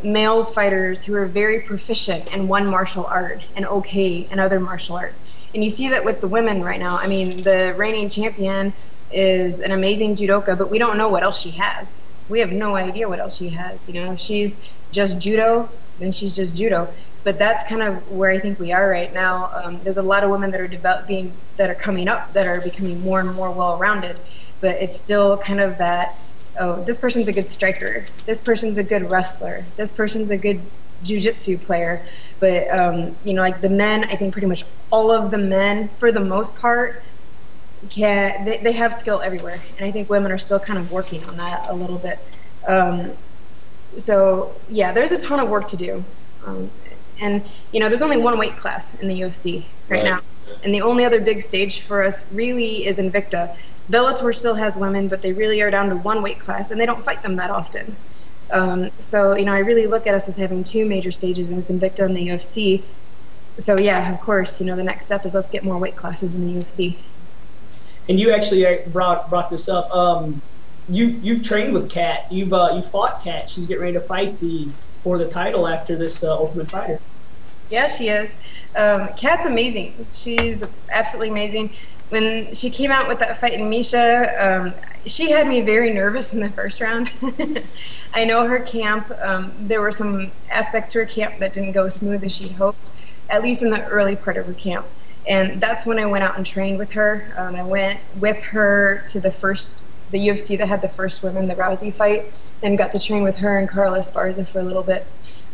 male fighters who are very proficient in one martial art and okay in other martial arts. And you see that with the women right now. I mean, the reigning champion is an amazing judoka, but we don't know what else she has. We have no idea what else she has. You know, if she's just judo, then she's just judo. But that's kind of where I think we are right now. There's a lot of women that are coming up, that are becoming more and more well-rounded. But it's still kind of that, oh, this person's a good striker, this person's a good wrestler, this person's a good jiu-jitsu player. But, you know, like the men, I think pretty much all of the men, for the most part, they have skill everywhere. And I think women are still kind of working on that a little bit. So, yeah, there's a ton of work to do. And, you know, there's only one weight class in the UFC right now. And the only other big stage for us really is Invicta. Bellator still has women, but they really are down to one weight class, and they don't fight them that often. So, you know, I really look at us as having two major stages, and it's Invicta and the UFC. So, yeah, of course, you know, the next step is let's get more weight classes in the UFC. And you actually brought this up. You've trained with Kat. You fought Kat. She's getting ready to fight for the title after this Ultimate Fighter. Yeah, she is. Kat's amazing. She's absolutely amazing. When she came out with that fight in Misha, she had me very nervous in the first round. I know her camp, there were some aspects to her camp that didn't go as smooth as she'd hoped, at least in the early part of her camp. And that's when I went out and trained with her. I went with her to the UFC that had the first women, the Rousey fight, and got to train with her and Carla Esparza for a little bit.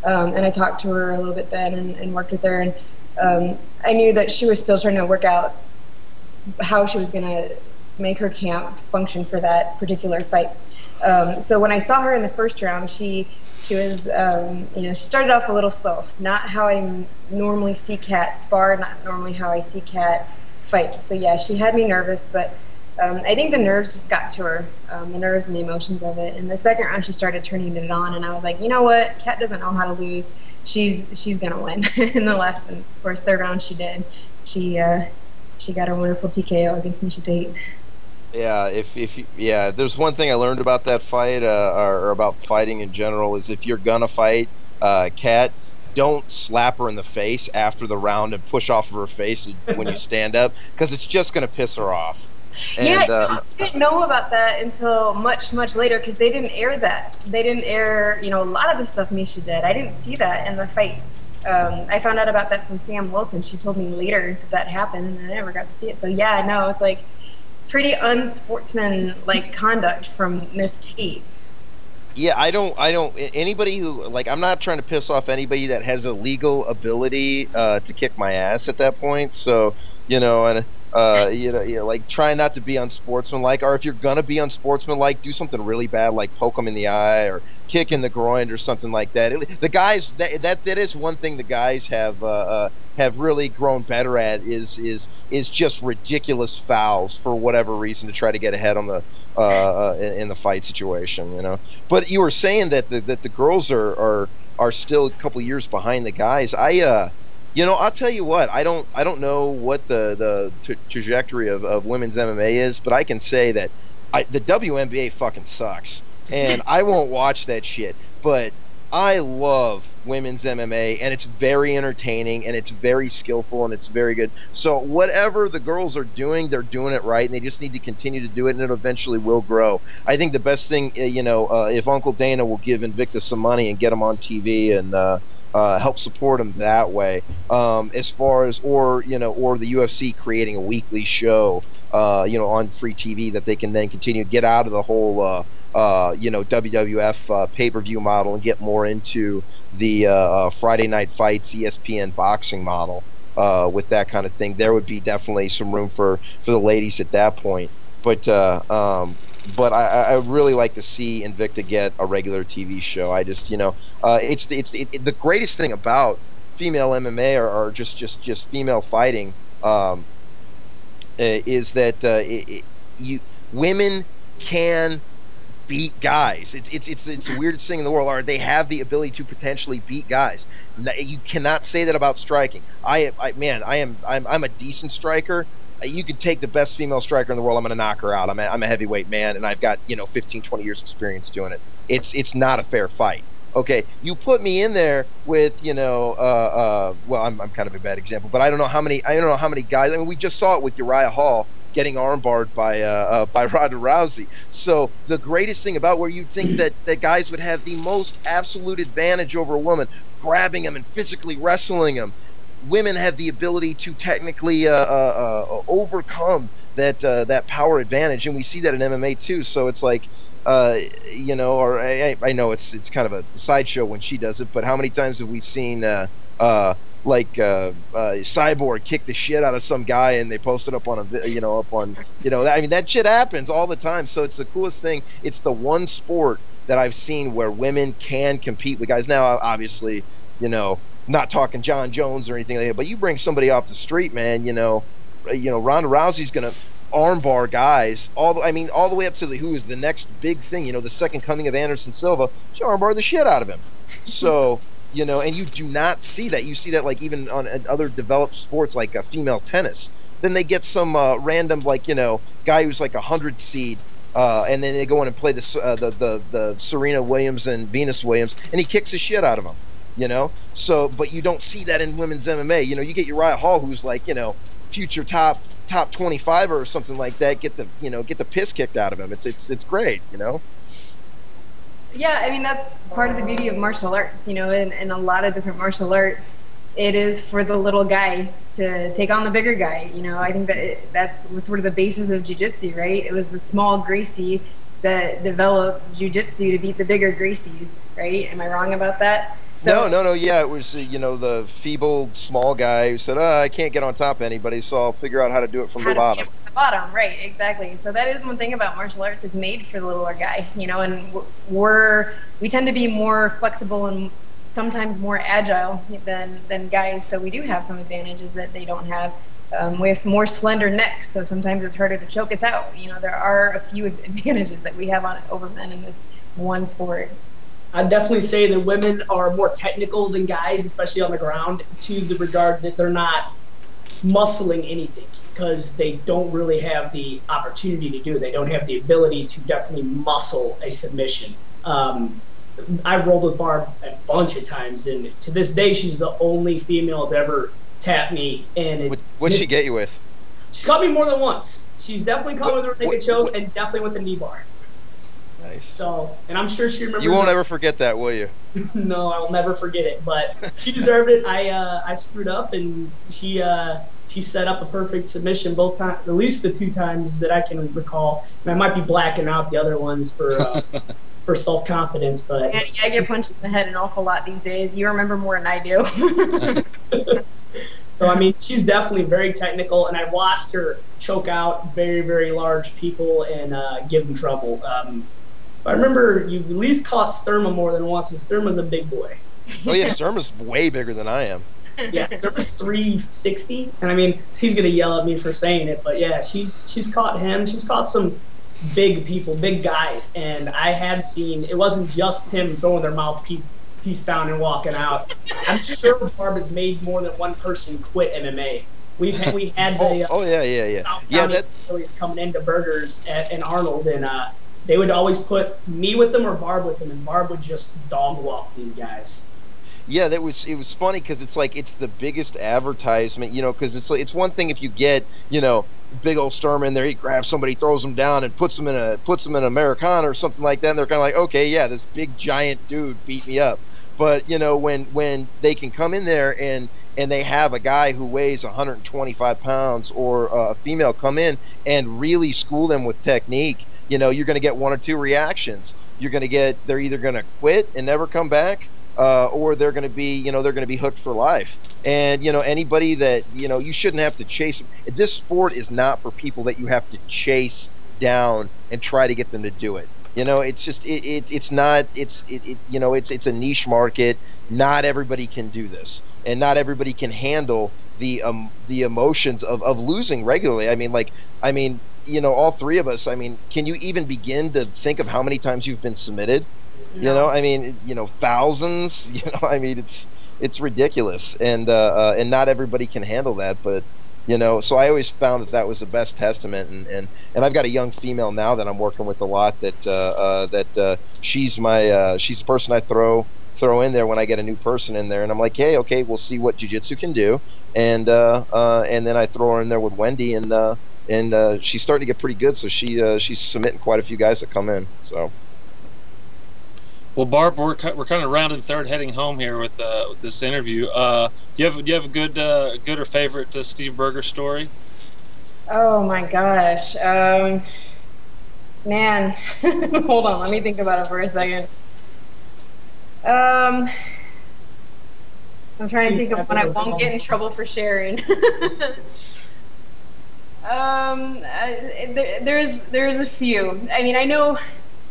And I talked to her a little bit then and worked with her. And I knew that she was still trying to work out how she was going to make her camp function for that particular fight. So when I saw her in the first round, she was, she started off a little slow. Not how I normally see Kat spar, not normally how I see Kat fight. So yeah, she had me nervous, but I think the nerves just got to her, the nerves and the emotions of it. In the second round, she started turning it on, and I was like, you know what? Kat doesn't know how to lose. She's gonna win in the last, and of course, third round she did. She got her wonderful TKO against Misha Tate. Yeah, there's one thing I learned about that fight, or about fighting in general, is if you're gonna fight Kat, don't slap her in the face after the round and push off of her face when you stand up, because it's just gonna piss her off. And, I didn't know about that until much later, because they didn't air that. They didn't air, a lot of the stuff Misha did. I didn't see that in the fight. I found out about that from Sam Wilson. She told me later that happened, and I never got to see it. So yeah, no, it's like pretty unsportsmanlike conduct from Miss Tate. Yeah, I don't. Anybody who, like, I'm not trying to piss off anybody that has a legal ability to kick my ass at that point. So, like, try not to be unsportsmanlike, or if you're gonna be unsportsmanlike, do something really bad, like poke them in the eye or kick in the groin or something like that. The guys, that is one thing the guys have really grown better at, is just ridiculous fouls for whatever reason to try to get ahead on the in the fight situation, But you were saying that the girls are still a couple years behind the guys. I'll tell you what, I don't know what the trajectory of women's MMA is, but I can say that the WNBA fucking sucks, and I won't watch that shit. But I love women's MMA, and it's very entertaining, and it's very skillful, and it's very good. So whatever the girls are doing, they're doing it right, and they just need to continue to do it, and it eventually will grow. I think the best thing, if Uncle Dana will give Invicta some money and get them on TV and help support them that way, as far as, or the UFC creating a weekly show, on free TV that they can then continue to get out of the whole WWF pay-per-view model and get more into the Friday Night Fights ESPN boxing model with that kind of thing. There would be definitely some room for the ladies at that point. But I would really like to see Invicta get a regular TV show. I just, it's the greatest thing about female MMA or just female fighting is that women can beat guys. It's the weirdest thing in the world. Or they have the ability to potentially beat guys. You cannot say that about striking. I'm a decent striker. You could take the best female striker in the world. I'm going to knock her out. I'm a heavyweight man, and I've got 15, 20 years experience doing it. It's not a fair fight. Okay, you put me in there with well, I'm kind of a bad example, but I don't know how many guys. I mean, we just saw it with Uriah Hall getting armbarred by Ronda Rousey. So the greatest thing about where you'd think that guys would have the most absolute advantage over a woman, grabbing them and physically wrestling them, women have the ability to technically overcome that power advantage, and we see that in MMA too. So it's like, or I know it's kind of a sideshow when she does it, but how many times have we seen Cyborg kick the shit out of some guy and they post it up on I mean, that shit happens all the time. So it's the coolest thing. It's the one sport that I've seen where women can compete with guys. Now, obviously, not talking John Jones or anything like that, but you bring somebody off the street, man, Ronda Rousey's gonna armbar guys all the way up to who is the next big thing, the second coming of Anderson Silva. She armbar the shit out of him. So and you do not see that. You see that like even on other developed sports like female tennis. Then they get some random guy who's like 100 seed, and then they go in and play the Serena Williams and Venus Williams, and he kicks the shit out of them. So, but you don't see that in women's MMA. You get Uriah Hall, who's like future top 25 or something like that, get the piss kicked out of him. It's great. Yeah, I mean, that's part of the beauty of martial arts, in a lot of different martial arts, it is for the little guy to take on the bigger guy. I think that's sort of the basis of jiu-jitsu, right? It was the small Gracie that developed jiu-jitsu to beat the bigger Gracies, right? Am I wrong about that? So, no. Yeah, it was the feeble small guy who said, "I can't get on top of anybody, so I'll figure out how to do it from the bottom." bottom, right? Exactly. So that is one thing about martial arts; it's made for the littler guy, you know. And we tend to be more flexible and sometimes more agile than guys. So we do have some advantages that they don't have. We have some more slender necks, so sometimes it's harder to choke us out. You know, there are a few advantages that we have over men in this one sport. I'd definitely say that women are more technical than guys, especially on the ground, to the regard that they're not muscling anything because they don't really have the opportunity to do it. They don't have the ability to definitely muscle a submission. I've rolled with Barb a bunch of times, and to this day, she's the only female to ever tap me. And what'd she get you with? She's caught me more than once. She's definitely caught me with a naked choke and definitely with a knee bar. Nice. So, and I'm sure she remembers. You won't ever forget that, will you? No, I'll never forget it. But she deserved it. I screwed up, and she set up a perfect submission both times, at least the 2 times that I can recall. And I might be blacking out the other ones for for self-confidence, but yeah, I get punched in the head an awful lot these days. You remember more than I do. So, I mean, she's definitely very technical, and I watched her choke out very, very large people and give them trouble. If I remember, you at least caught Sturma more than once, and Sturma's a big boy. Oh, yeah, Sturma's way bigger than I am. Yeah, Sturma's 360, and I mean, he's going to yell at me for saying it, but yeah, she's caught him. She's caught some big people, big guys, and I have seen, it wasn't just him throwing their mouthpiece down and walking out. I'm sure Barb has made more than one person quit MMA. We had the South County Phillies coming into burgers in Arnold, and they would always put me with them or Barb with them, and Barb would just dog walk these guys. Yeah, it was funny because it's like it's the biggest advertisement, you know, because it's one thing if you get, you know, big old Sturm in there, he grabs somebody, throws them down, and puts them in an Americana or something like that, and they're kind of like, okay, yeah, this big giant dude beat me up. But you know, when they can come in there and they have a guy who weighs 125 pounds or a female come in and really school them with technique, you know, you're going to get 1 or 2 reactions. They're either going to quit and never come back, or they're going to be hooked for life. And you know, anybody that, you know, you shouldn't have to chase. This sport is not for people that you have to chase down and try to get them to do it. You know, it's just it's a niche market. Not everybody can do this, and not everybody can handle the emotions of losing regularly. I mean, you know, all 3 of us. I mean, can you even begin to think of how many times you've been submitted? No. You know, I mean, you know, thousands. You know, I mean, it's ridiculous, and not everybody can handle that, but. You know, so I always found that was the best testament, and I've got a young female now that I'm working with a lot. She's the person I throw in there when I get a new person in there, and I'm like, hey, okay, we'll see what jiu-jitsu can do, and then I throw her in there with Wendy, and she's starting to get pretty good, so she's submitting quite a few guys that come in. So. Well, Barb, we're kind of rounding third, heading home here with this interview. You have a good or favorite Steve Berger story? Oh my gosh, man, hold on, let me think about it for a second. I'm trying to think of when I won't get in trouble for sharing. There's a few. I mean, I know.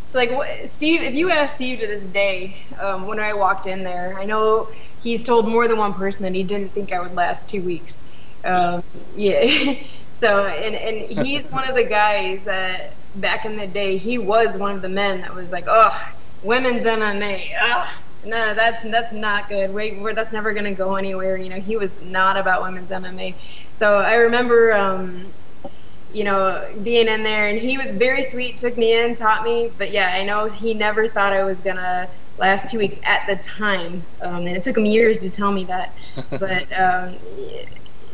So like Steve, if you ask Steve to this day, when I walked in there, I know he's told more than one person that he didn't think I would last 2 weeks. Yeah. So and he's one of the guys that back in the day, he was one of the men that was like, oh, women's MMA. No, that's not good. That's never gonna go anywhere. You know, he was not about women's MMA. So I remember. You know, being in there, and he was very sweet, took me in, taught me, but yeah, I know he never thought I was gonna last 2 weeks at the time, and it took him years to tell me that, but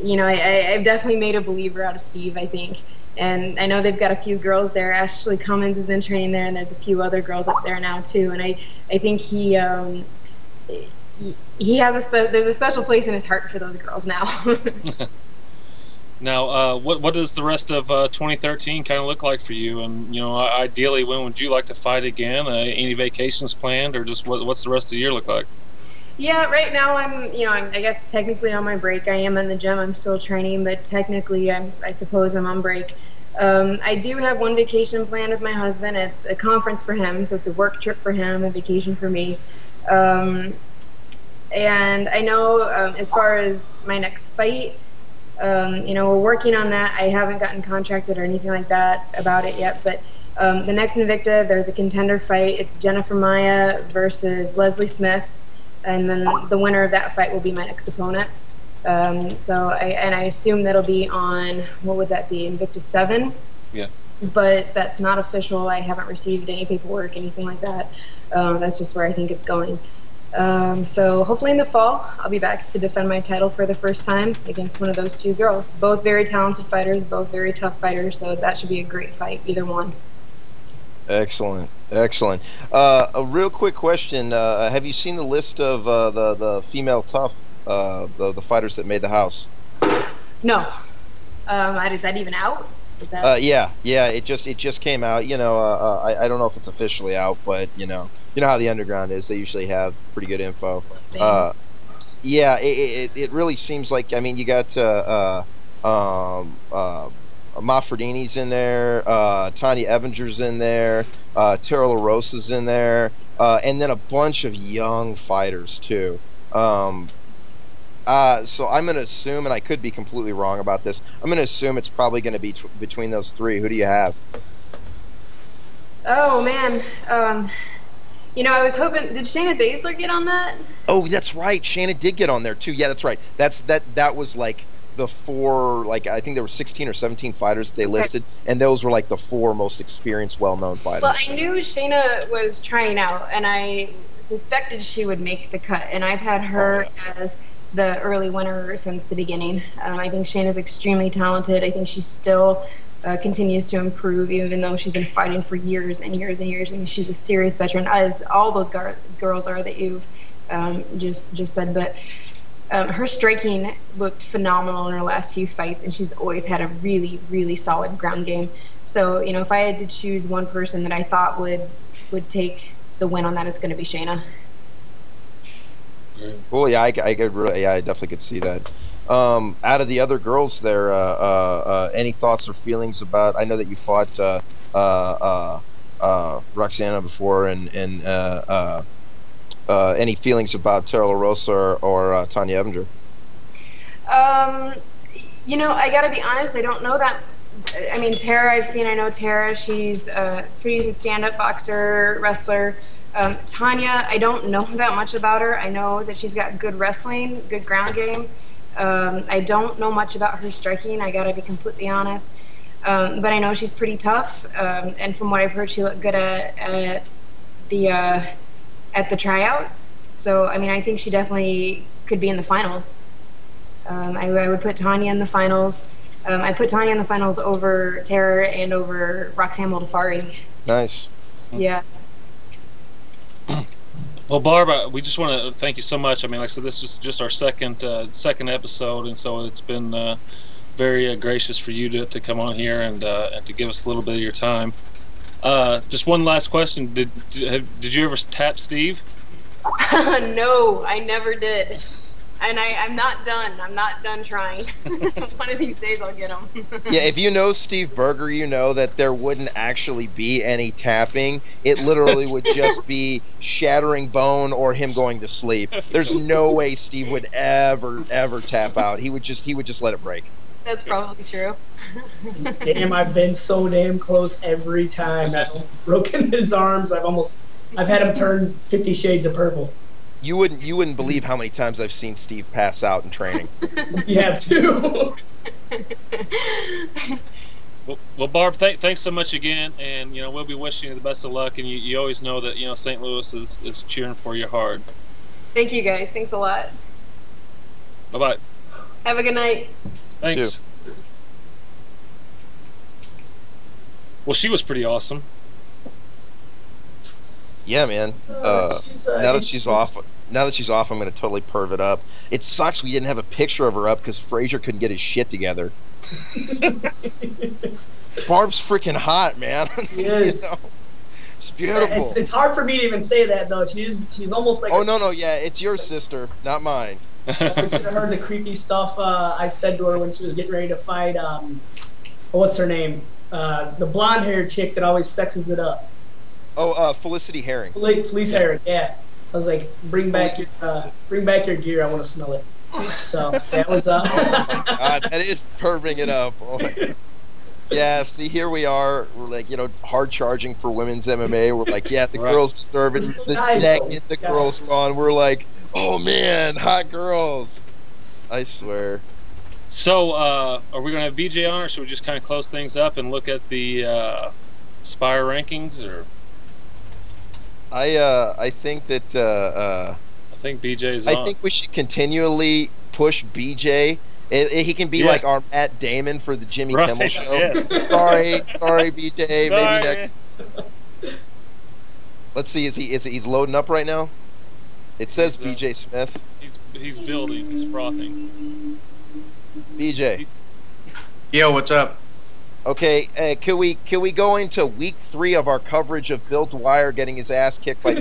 you know, I've definitely made a believer out of Steve, I think, and I know they've got a few girls there. Ashley Cummins has been training there, and there's a few other girls up there now too, and I think he has there's a special place in his heart for those girls now. Now, what does the rest of 2013 kind of look like for you? And you know, ideally, when would you like to fight again? Any vacations planned, or just what's the rest of the year look like? Yeah, right now I'm I guess technically on my break. I am in the gym. I'm still training, but technically, I suppose I'm on break. I do have one vacation planned with my husband. It's a conference for him, so it's a work trip for him, a vacation for me. And I know as far as my next fight, you know, we're working on that. I haven't gotten contracted or anything like that about it yet, but the next Invicta, there's a contender fight. It's Jennifer Maya versus Leslie Smith, and then the winner of that fight will be my next opponent. So I assume that'll be on, what would that be, Invicta 7? Yeah. But that's not official. I haven't received any paperwork, anything like that. That's just where I think it's going. So hopefully in the fall, I'll be back to defend my title for the first time against one of those two girls. Both very talented fighters, both very tough fighters, so that should be a great fight, either one. Excellent, excellent. A real quick question: have you seen the list of the female tough, the fighters that made the house? No. Is that even out? Is that... yeah, it just came out. You know, I don't know if it's officially out, but you know how the underground is. They usually have pretty good info. Yeah, it really seems like, I mean, you got Maffredini's in there, Tanya Evinger's in there, Tara LaRosa's in there, and then a bunch of young fighters too. So I'm going to assume, and I could be completely wrong about this, I'm going to assume it's probably going to be between those three. Who do you have? Oh, man. You know, I was hoping, did Shayna Baszler get on that? Oh, that's right. Shayna did get on there too. Yeah, that's right. That was like the four, like I think there were 16 or 17 fighters they listed, and those were like the four most experienced, well-known fighters. Well, I knew Shayna was trying out, and I suspected she would make the cut, and I've had her as the early winner since the beginning. I think Shayna's extremely talented. I think she still continues to improve, even though she's been fighting for years and years and years. I mean, she's a serious veteran, as all those girls are that you've just said. But her striking looked phenomenal in her last few fights, and she's always had a really, really solid ground game. So, you know, if I had to choose one person that I thought would take the win on that, it's going to be Shayna. Well, yeah, I could really, yeah, I definitely could see that. Out of the other girls there, any thoughts or feelings about? I know that you fought Roxana before, and any feelings about Tara LaRosa or Tanya Evinger? You know, I gotta be honest, I don't know that. I mean, Tara, I know Tara. She's a pretty decent stand-up boxer, wrestler. Tanya, I don't know that much about her. I know that she's got good wrestling, good ground game. I don't know much about her striking, I gotta be completely honest. But I know she's pretty tough, and from what I've heard, she looked good at the tryouts. So, I mean, I think she definitely could be in the finals. I would put Tanya in the finals. I put Tanya in the finals over Tara and over Roxanne Modafferi. Nice. Yeah. Well, Barb, we just want to thank you so much. I mean, like I said, this is just our second episode, and so it's been very gracious for you to come on here and to give us a little bit of your time. Just one last question: Did you ever tap Steve? No, I never did. And I'm not done. I'm not done trying. One of these days I'll get him. Yeah, if you know Steve Berger, you know that there wouldn't actually be any tapping. It literally would just be shattering bone or him going to sleep. There's no way Steve would ever tap out. He would just let it break. That's probably true. Damn, I've been so damn close every time. I've almost broken his arms. I've had him turn 50 Shades of Purple. You wouldn't believe how many times I've seen Steve pass out in training. You have to. Well, Barb, thanks so much again, and you know we'll be wishing you the best of luck. And you always know that St. Louis is cheering for you hard. Thank you guys. Thanks a lot. Bye bye. Have a good night. Thanks. Well, she was pretty awesome. Yeah, man. Now that she's off, I'm gonna totally perv it up. It sucks we didn't have a picture of her up because Frazier couldn't get his shit together. Barb's freaking hot, man. She is. It's beautiful. It's hard for me to even say that though. She's almost like. Oh no, yeah, it's your sister, not mine. I should have heard the creepy stuff I said to her when she was getting ready to fight. What's her name? The blonde haired chick that always sexes it up. Oh, Felicity Herring. Felice Herring, yeah. I was like, bring back your gear. I want to smell it. So that was Oh my God, that is perving it up. Oh my. Yeah, see, here we are. We're like, hard charging for women's MMA. We're like, yeah, the girls deserve it. The second the girls gone, we're like, oh man, hot girls. I swear. So, are we gonna have BJ on, or should we just kind of close things up and look at the Spire rankings? Or I think that I think BJ's on. I think we should continually push BJ. He can be like our Matt Damon for the Jimmy Kimmel show. Yes. Sorry, BJ. Sorry. Maybe next. Let's see. He's loading up right now? It says BJ Smith. He's building. He's frothing. BJ. Yo, what's up? Okay, can we go into week 3 of our coverage of Bill Dwyer getting his ass kicked by?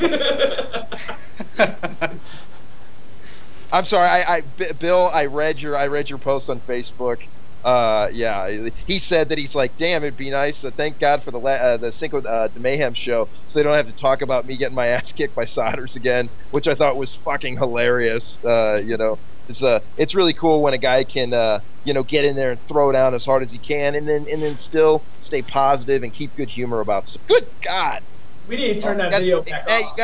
I'm sorry, Bill. I read your post on Facebook. Yeah, he said that he's like, damn, it'd be nice. Thank God for the Cinco de Mayhem show, so they don't have to talk about me getting my ass kicked by Sodders again, which I thought was fucking hilarious. It's really cool when a guy can get in there and throw down as hard as he can, and then still stay positive and keep good humor about stuff. Good God. We need to turn that video back off.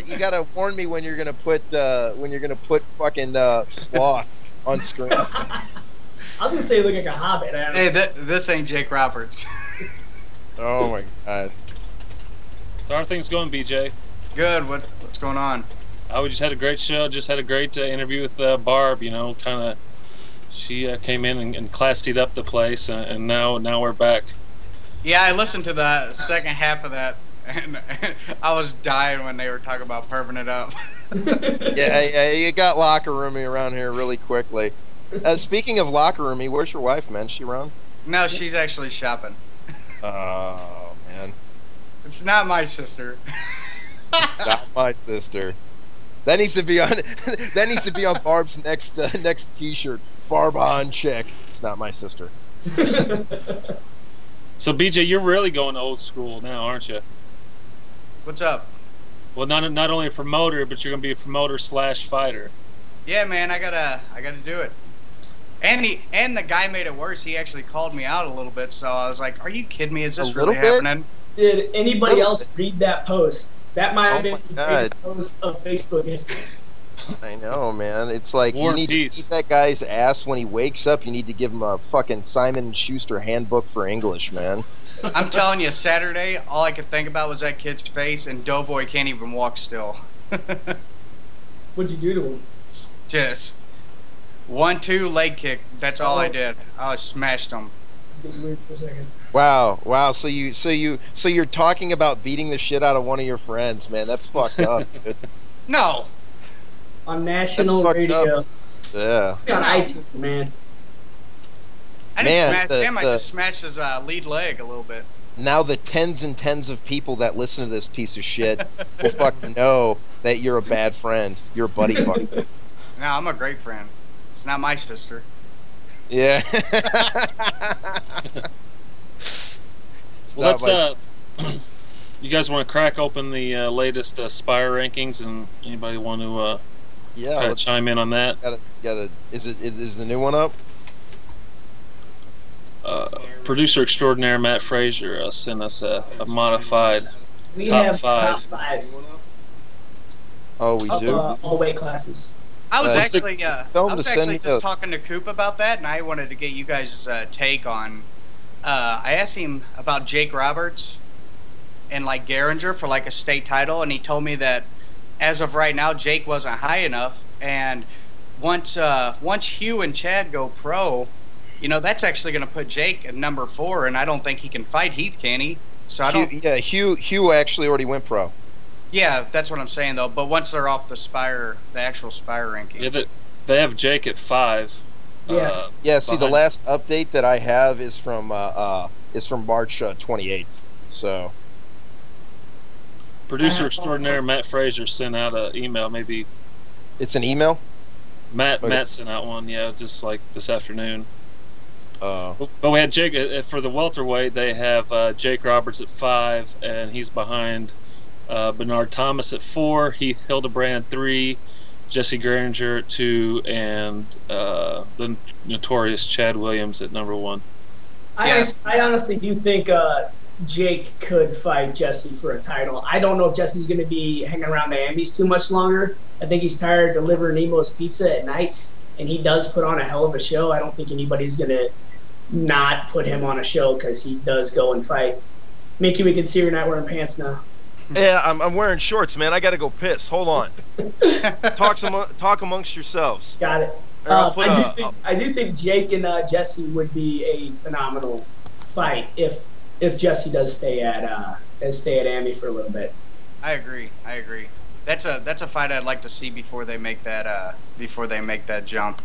You gotta warn me when you're gonna put fucking Sloth on screen. I was gonna say you look like a hobbit. Hey, this ain't Jake Roberts. Oh my God. So how are things going, BJ? Good. What's going on? We just had a great show. Just had a great interview with Barb. She came in and classed up the place, and now we're back. Yeah, I listened to the second half of that, and I was dying when they were talking about perving it up. Yeah, you got locker roomy around here really quickly. Speaking of locker roomy, where's your wife, man? Is she around? No, she's actually shopping. Oh man, it's not my sister. Not my sister. That needs to be on. That needs to be on Barb's next T-shirt. Barb Honchak. It's not my sister. So BJ, you're really going old school now, aren't you? What's up? Well, not only a promoter, but you're gonna be a promoter / fighter. Yeah, man, I gotta do it. And the guy made it worse. He actually called me out a little bit. So I was like, "Are you kidding me? Is this really happening?" Did anybody else read that post? That might have been the God. biggest post of Facebook history. I know, man. It's like War you need peace. to keep that guy's ass when he wakes up. You need to give him a fucking Simon & Schuster handbook for English, man. I'm telling you, Saturday, all I could think about was that kid's face, and Doughboy can't even walk still. What'd you do to him? Just 1-2 leg kick. That's all I did. I smashed him. Getting weird for a second. Wow. So you're talking about beating the shit out of one of your friends, man. That's fucked up. Dude. No. On national That's fucked radio. up. Yeah. It's on iTunes, man. I didn't Man, smash him. I just smashed his lead leg a little bit. Now the tens and tens of people that listen to this piece of shit will fucking know that you're a bad friend. You're a buddy fucker. No, I'm a great friend. It's not my sister. Yeah. Well, let's you guys want to crack open the latest Spire rankings, and anybody want to yeah, chime in on that? Is the new one up? Producer extraordinaire Matt Frazier sent us a modified We top have five. top 5 Oh, we of do. all weight classes. I was Let's actually, tell him to send me just talking to Coop about that, and I wanted to get you guys' take on. I asked him about Jake Roberts and like Garinger for like a state title, and he told me that as of right now, Jake wasn't high enough, and once Hugh and Chad go pro, that's actually going to put Jake at number 4, and I don't think he can fight Heath, can he? So I don't. Yeah, Hugh actually already went pro. Yeah, that's what I'm saying though. But once they're off the actual Spire ranking. Yeah, they have Jake at 5. Yeah. Yeah. See, the behind- last update that I have is from March 28th. So. Producer extraordinaire Matt Frazier sent out an email. Maybe It's an email. Matt sent out one. Yeah, just like this afternoon. But we had Jake for the welterweight. They have Jake Roberts at 5, and he's behind Bernard Thomas at 4, Heath Hildebrand 3, Jesse Garinger at 2, and the notorious Chad Williams at number 1. I honestly do think Jake could fight Jesse for a title. I don't know if Jesse's going to be hanging around the Ambies too much longer. I think he's tired of delivering Nemo's pizza at night, and he does put on a hell of a show. I don't think anybody's going to not put him on a show because he does go and fight. Mickey, we can see you're not wearing pants now. Yeah, I'm wearing shorts, man. I got to go piss. Hold on. Talk amongst yourselves. Got it. I do think Jake and Jesse would be a phenomenal fight if Jesse does stay at Amby for a little bit. I agree. That's a fight I'd like to see before they make that jump.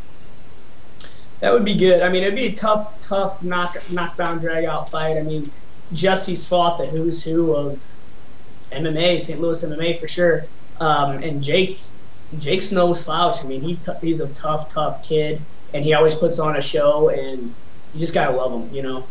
That would be good. I mean, it'd be a tough knockdown drag out fight. I mean, Jesse's fought the who's who of MMA, St. Louis MMA for sure, and Jake's no slouch. I mean, he's a tough kid, and he always puts on a show, and you just gotta love him, you know.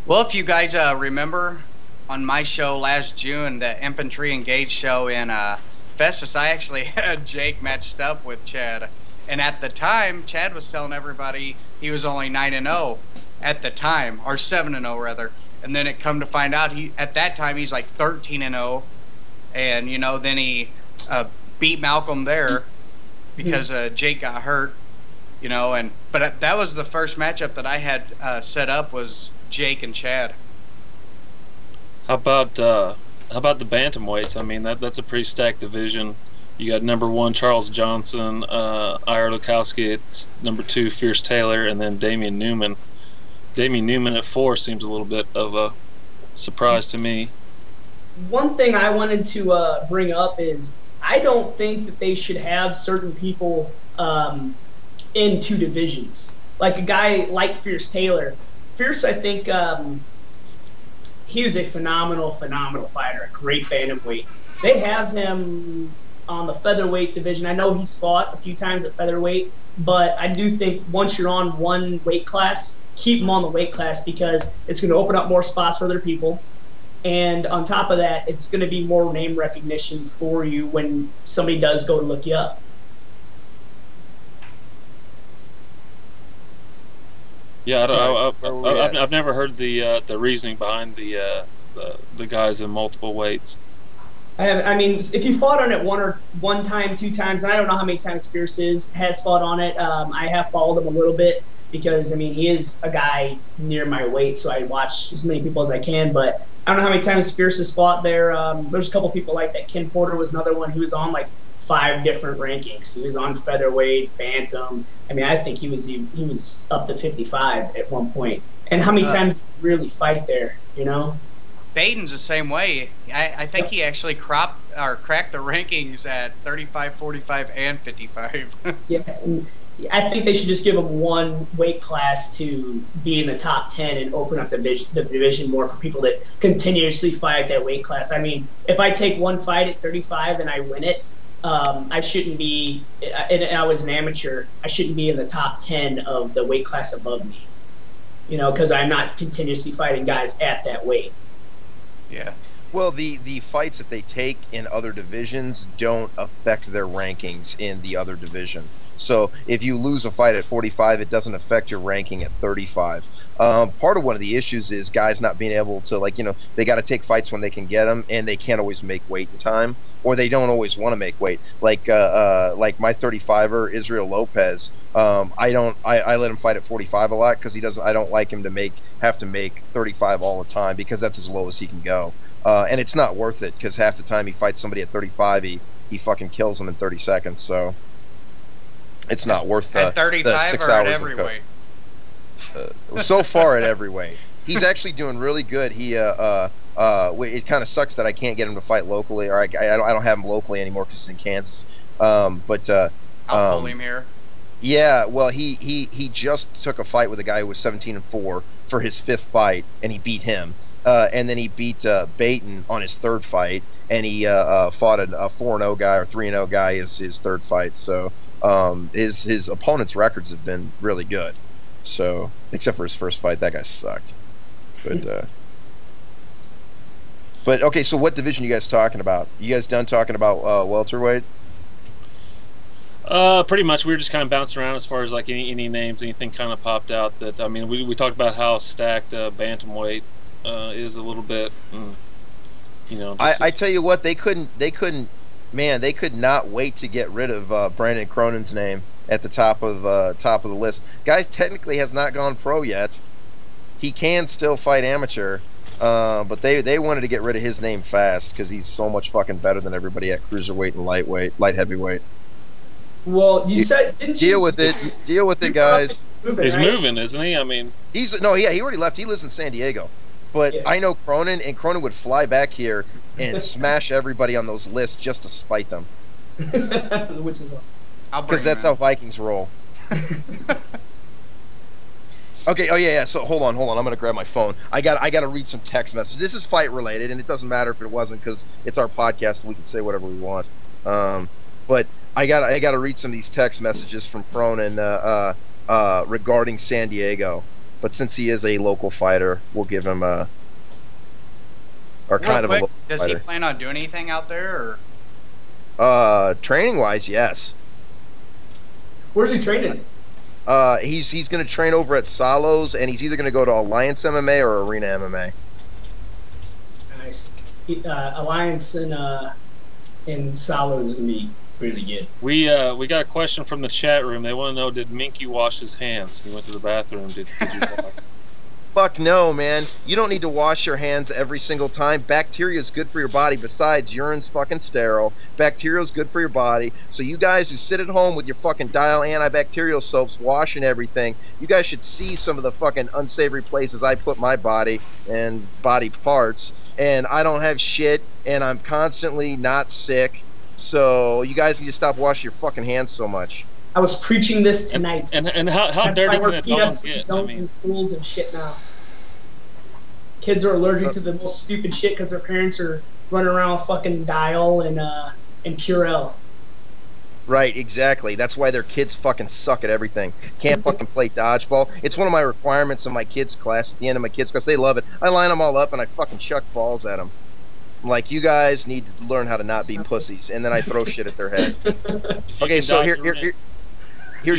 Well, if you guys remember on my show last June, the Infantry Engage show in Festus, I actually had Jake matched up with Chad, and at the time, Chad was telling everybody he was only 9-0 at the time, or 7-0 rather. And then it come to find out at that time he's like 13-0, and you know then he beat Malcolm there because Jake got hurt, you know. But that was the first matchup that I had set up was Jake and Chad. How about the bantamweights? I mean that's a pretty stacked division. You got number 1 Charles Johnson, Ira Lukowski at number 2 Fierce Taylor, and then Damian Newman. Damian Newman at 4 seems a little bit of a surprise to me. One thing I wanted to bring up is I don't think that they should have certain people in 2 divisions. Like a guy like Fierce Taylor. Fierce, I think he is a phenomenal fighter, a great bantamweight. They have him on the featherweight division. I know he's fought a few times at featherweight, but I do think once you're on one weight class, keep him on the weight class because it's going to open up more spots for other people. And on top of that, it's going to be more name recognition for you when somebody does go to look you up. Yeah, I've never heard the reasoning behind the guys in multiple weights. I mean, if you fought on it one time, 2 times, and I don't know how many times Fierce has fought on it. I have followed him a little bit because, I mean, he is a guy near my weight, so I watch as many people as I can. But I don't know how many times Fierce has fought there. There's a couple people like that. Ken Porter was another one. He was on like 5 different rankings. He was on featherweight, bantam. I mean, I think he was up to 55 at one point. And how many times did he really fight there, you know? Baden's the same way. I think he actually cracked the rankings at 35, 45, and 55. Yeah, and I think they should just give him one weight class to be in the top 10 and open up the division more for people that continuously fight at that weight class. I mean, if I take one fight at 35 and I win it, I shouldn't be, and I was an amateur, I shouldn't be in the top 10 of the weight class above me, you know, because I'm not continuously fighting guys at that weight. Yeah. Well, the fights that they take in other divisions don't affect their rankings in the other division. So if you lose a fight at 45, it doesn't affect your ranking at 35. Part of one of the issues is guys not being able to, like, you know, they got to take fights when they can get them, and they can't always make weight in time, or they don't always want to make weight. Like my 35er Israel Lopez, I let him fight at 45 a lot because I don't like him to have to make 35 all the time because that's as low as he can go. And it's not worth it because half the time he fights somebody at 35, he fucking kills them in 30 seconds. So it's not worth the 35 6 or hours at every weight. So far at every weight, he's actually doing really good. He it kind of sucks that I can't get him to fight locally, or I don't have him locally anymore because he's in Kansas. I'll pull him here. Yeah, well, he just took a fight with a guy who was 17-4 for his 5th fight, and he beat him. And then he beat Baton on his 3rd fight, and he fought a 4-0 guy or 3-0 guy his 3rd fight. So his opponent's records have been really good. So, except for his first fight, that guy sucked. But okay, so what division you guys talking about? You guys done talking about welterweight? Pretty much. We were just kind of bouncing around as far as like any names, anything kind of popped out. That I mean, we talked about how stacked bantamweight is a little bit. You know, I tell you what, they couldn't, man, they could not wait to get rid of Brandon Cronin's name at the top of the list. Guy technically has not gone pro yet. He can still fight amateur, but they wanted to get rid of his name fast because he's so much fucking better than everybody at cruiserweight and light heavyweight. Well, you said deal with it, guys. He's moving, isn't he? I mean, he already left. He lives in San Diego. But yeah. I know Cronin, and Cronin would fly back here and smash everybody on those lists just to spite them. Which is awesome. Because that's how Vikings roll. Okay. Oh yeah. So hold on. I'm gonna grab my phone. I gotta read some text messages. This is fight related, and it doesn't matter if it wasn't because it's our podcast. And we can say whatever we want. But I gotta read some of these text messages from Cronin regarding San Diego. But since he is a local fighter, we'll give him a local does fighter. He plan on doing anything out there? Or? Training wise, yes. Where's he training? He's going to train over at Salos, and he's either going to go to Alliance MMA or Arena MMA. Nice. Alliance and Salos is going to be really good. We got a question from the chat room. They want to know: did Menke wash his hands? He went to the bathroom. Did you wash? Fuck no, man. You don't need to wash your hands every single time. Bacteria is good for your body. Besides, urine's fucking sterile. Bacteria is good for your body. So you guys who sit at home with your fucking Dial antibacterial soaps, washing everything, you guys should see some of the fucking unsavory places I put my body and body parts. And I don't have shit, and I'm constantly not sick. So you guys need to stop washing your fucking hands so much. I was preaching this tonight. And how dirty can a dog get? Zones in schools and shit now. Kids are allergic to the most stupid shit because their parents are running around with fucking Dial and Purell. Right, exactly. That's why their kids fucking suck at everything. Can't fucking play dodgeball. It's one of my requirements in my kids' class. At the end of my kids' class, they love it. I line them all up and I fucking chuck balls at them. I'm like, you guys need to learn how to not be pussies, and then I throw shit at their head. Okay, so here's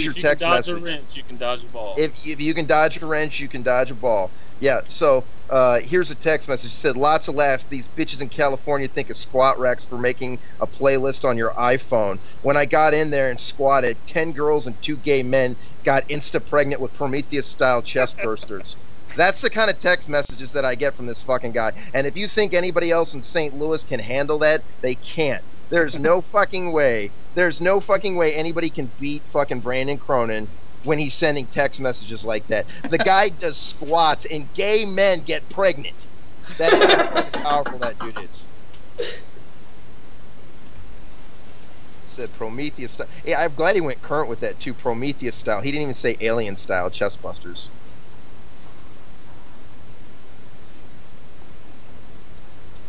your text message. If you can dodge a wrench, you can dodge a ball. If you can dodge a wrench, you can dodge a ball. Yeah, so here's a text message. It said, lots of laughs. These bitches in California think of squat racks for making a playlist on your iPhone. When I got in there and squatted, 10 girls and 2 gay men got insta-pregnant with Prometheus-style chest bursters. That's the kind of text messages that I get from this fucking guy. And if you think anybody else in St. Louis can handle that, they can't. There's no fucking way. There's no fucking way anybody can beat fucking Brandon Cronin when he's sending text messages like that. The guy does squats and gay men get pregnant. That is how powerful that dude is. Said Prometheus style. Yeah, I'm glad he went current with that too. Prometheus style. He didn't even say alien style chest busters.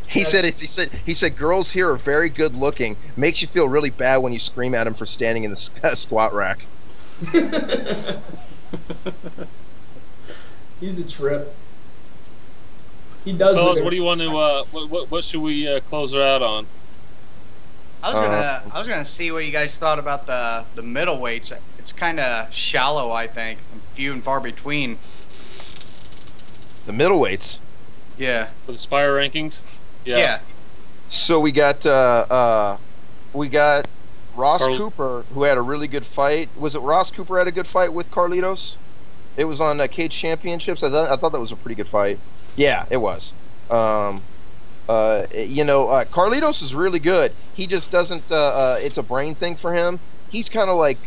He said girls here are very good looking. Makes you feel really bad when you scream at him for standing in the squat rack. He's a trip. He does. Fellas, what do you want to? What should we close her out on? I was gonna see what you guys thought about the middleweights. It's kind of shallow, I think, and few and far between. The middleweights. Yeah. For the Spire rankings. Yeah. So we got Ross Cooper, who had a really good fight. Was it Ross Cooper had a good fight with Carlitos? It was on Cage Championships. I thought that was a pretty good fight. Yeah, it was. Carlitos is really good. He just doesn't. It's a brain thing for him. He's kind of like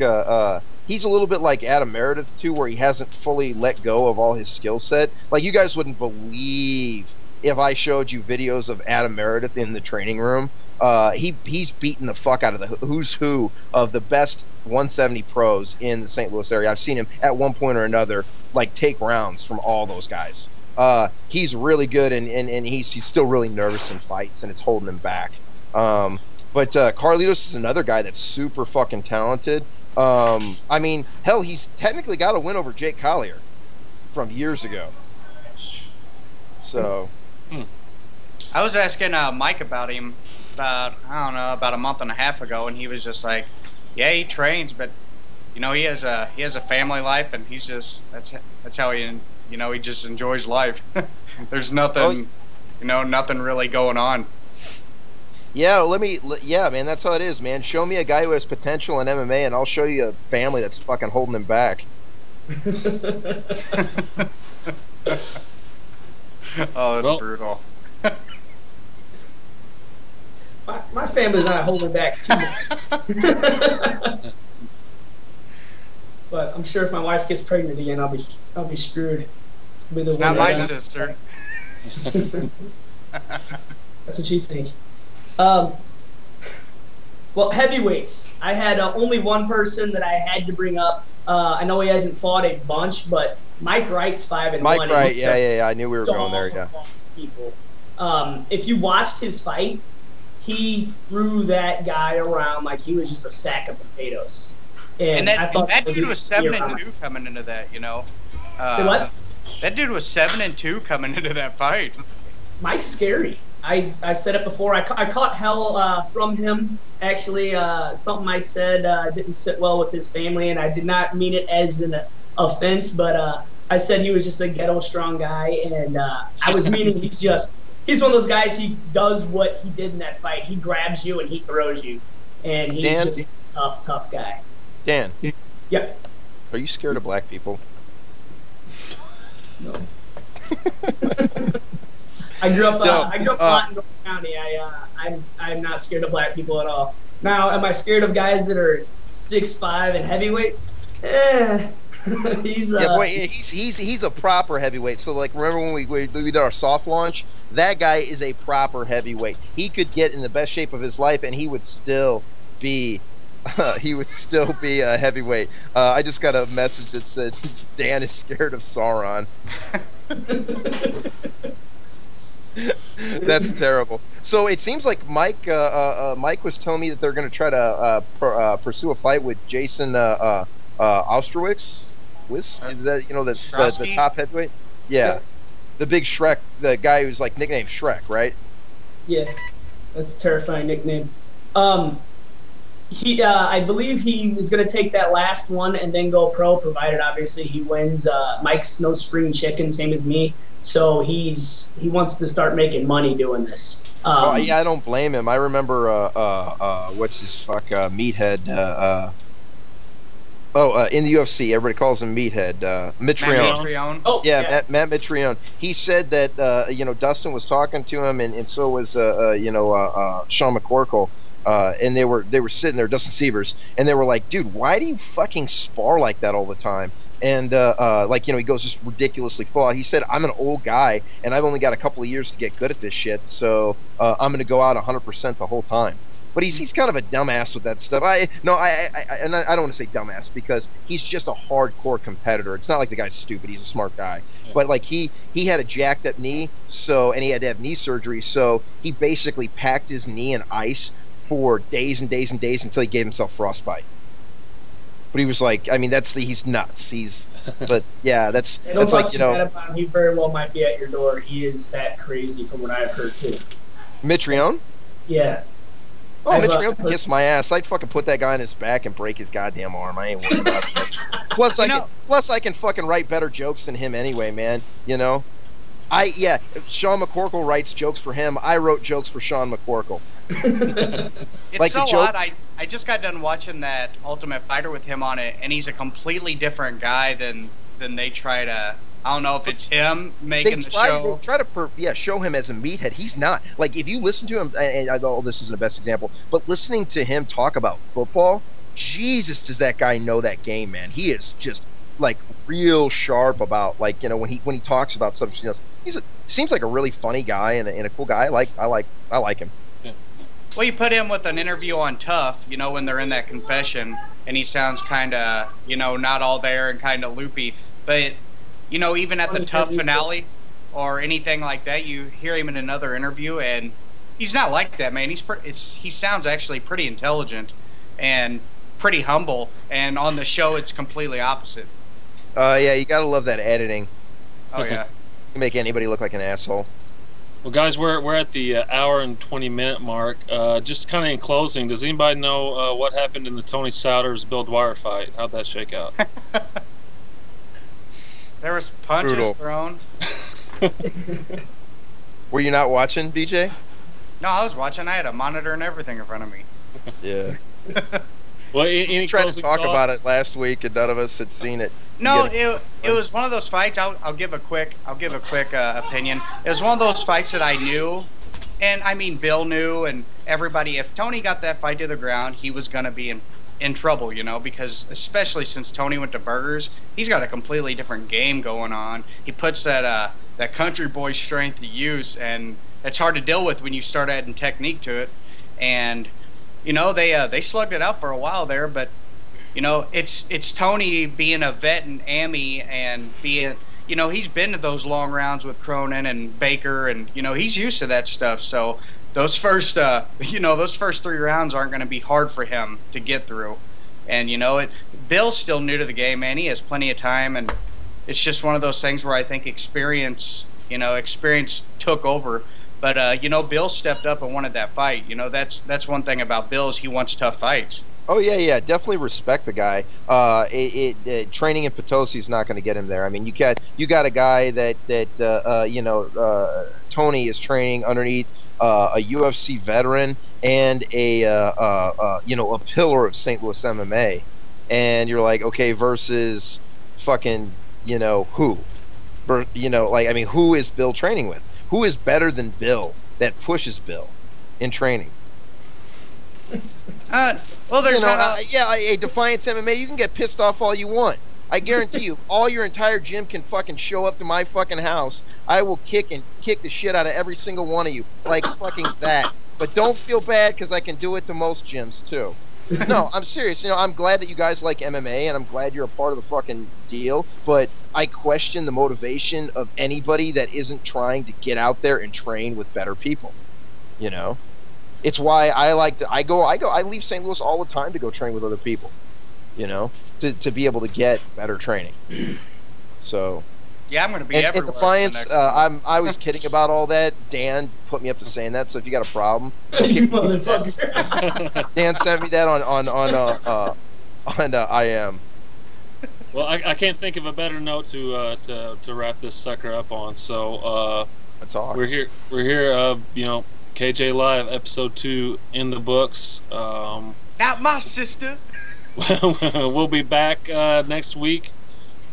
he's a little bit like Adam Meredith too, where he hasn't fully let go of all his skill set. Like, you guys wouldn't believe if I showed you videos of Adam Meredith in the training room. He's beaten the fuck out of the who's who of the best 170 pros in the St. Louis area. I've seen him at one point or another like take rounds from all those guys. He's really good, and he's still really nervous in fights, and it's holding him back. But Carlitos is another guy that's super fucking talented. I mean, hell, he's technically got a win over Jake Collier from years ago. So, I was asking Mike about him about, I don't know, about a month and a half ago, and he was just like, yeah, he trains, but he has a family life, and he's just that's how he he just enjoys life. There's nothing nothing really going on. yeah, yeah, man, that's how it is, man. Show me a guy who has potential in MMA, and I'll show you a family that's fucking holding him back. Oh, that's brutal. My family's not holding back too much. But I'm sure if my wife gets pregnant again, I'll be screwed. It's not my sister. That's what you think. Well, heavyweights. I had only one person that I had to bring up. I know he hasn't fought a bunch, but Mike Wright's 5-1. Mike Wright, yeah. I knew we were going there. Yeah. People. If you watched his fight, he threw that guy around like he was just a sack of potatoes. And that dude was 7-2 coming into that. Say what? That dude was 7-2 coming into that fight. Mike's scary. I said it before. I caught hell from him. Actually, something I said didn't sit well with his family, and I did not mean it as an offense, but I said he was just a ghetto strong guy, and I was meaning he's one of those guys. He does what he did in that fight. He grabs you and he throws you, and he's just a tough guy. Dan. Yep. Are you scared of black people? No. I grew up a lot in North County. I'm not scared of black people at all. Now, am I scared of guys that are 6'5" and heavyweights? He's a proper heavyweight. So like, remember when we did our soft launch? That guy is a proper heavyweight. He could get in the best shape of his life, and he would still be a heavyweight. I just got a message that said Dan is scared of Sauron. That's terrible. So it seems like Mike was telling me that they're going to try to pursue a fight with Jason Ostrowicz. Is that the top heavyweight? Yeah, the big Shrek, the guy who's like nicknamed Shrek, right? Yeah, that's a terrifying nickname. I believe he was going to take that last one and then go pro, provided obviously he wins. Mike's no spring chicken, same as me. So he wants to start making money doing this. Yeah, I don't blame him. I remember what's his Meathead. In the UFC, everybody calls him Meathead. Mitrione. Oh, yeah. Matt Mitrione. He said that Dustin was talking to him, and so was Sean McCorkle. And they were sitting there, Dustin Severs, and they were like, dude, why do you fucking spar like that all the time? And he goes just ridiculously far. He said, I'm an old guy, and I've only got a couple of years to get good at this shit, so I'm going to go out 100% the whole time. But he's kind of a dumbass with that stuff. I don't want to say dumbass because he's just a hardcore competitor. It's not like the guy's stupid. He's a smart guy. Yeah. But like he had a jacked up knee, and he had to have knee surgery, so he basically packed his knee in ice for days and days and days until he gave himself frostbite. But he was like, I mean, he's nuts. But yeah, that's like, he very well might be at your door. He is that crazy from what I've heard too. Mitrione? Yeah. Oh, Mitrione can kiss my ass. I'd fucking put that guy on his back and break his goddamn arm. I ain't worried about that. Plus I can fucking write better jokes than him anyway, man. Sean McCorkle writes jokes for him. I wrote jokes for Sean McCorkle. It's like so odd. I just got done watching that Ultimate Fighter with him on it, and he's a completely different guy than they try to. I don't know if it's him making the show. They try to show him as a meathead. He's not. Like, if you listen to him, and I know this isn't the best example, but listening to him talk about football, Jesus, does that guy know that game, man? He is just like real sharp about when he talks about something else. Seems like a really funny guy and a cool guy. I like him. Yeah. Well, you put him with an interview on Tough, when they're in that confession, and he sounds kind of, not all there and kind of loopy. But, even at the Tough finale or anything like that, you hear him in another interview, and he's not like that, man. He sounds actually pretty intelligent, and pretty humble, and on the show it's completely opposite. Yeah, you gotta love that editing. Oh yeah. You can make anybody look like an asshole. Well, guys, we're at the hour and 20-minute mark. Just kind of in closing, does anybody know what happened in the Tony Souders Bill Dwyer fight? How'd that shake out? There was punches Brutal. thrown. Were you not watching, BJ? No, I was watching. I had a monitor and everything in front of me. Yeah. Well, any Tried to closing talk thoughts? about it last week, and none of us had seen it. No, You it was one of those fights. I'll give a quick opinion. It was one of those fights that I knew, and I mean Bill knew, and everybody. If Tony got that fight to the ground, he was gonna be in trouble, you know, because especially since Tony went to burgers, he's got a completely different game going on. He puts that country boy strength to use, and it's hard to deal with when you start adding technique to it. And you know, they slugged it out for a while there, but you know, it's Tony being a vet in Ami and being, you know, he's been to those long rounds with Cronin and Baker, and you know, he's used to that stuff. So those first 3 rounds aren't going to be hard for him to get through. And you know, Bill's still new to the game, man. He has plenty of time, and it's just one of those things where I think experience took over. But you know, Bill stepped up and wanted that fight. You know, that's one thing about Bill is he wants tough fights. Oh yeah, definitely respect the guy. Training in Potosi is not going to get him there. I mean, you got a guy that Tony is training underneath a UFC veteran and a pillar of St. Louis MMA, and you're like, okay, versus fucking who, who is Bill training with? Who is better than Bill that pushes Bill in training? Well, there's Defiance MMA, you can get pissed off all you want. I guarantee you, all your entire gym can fucking show up to my fucking house. I will kick the shit out of every single one of you. Like fucking that. But don't feel bad, because I can do it to most gyms, too. No, I'm serious. You know, I'm glad that you guys like MMA, and I'm glad you're a part of the fucking deal, but I question the motivation of anybody that isn't trying to get out there and train with better people. You know? It's why I leave St. Louis all the time to go train with other people, you know, to be able to get better training. So yeah, I'm going to be and everywhere. Defiance, I was kidding about all that. Dan put me up to saying that, so if you got a problem, You motherfucker. Dan sent me that on IM. Well, I can't think of a better note to wrap this sucker up on. So we're here. You know, KJ Live episode 2 in the books. Not my sister. We'll be back next week,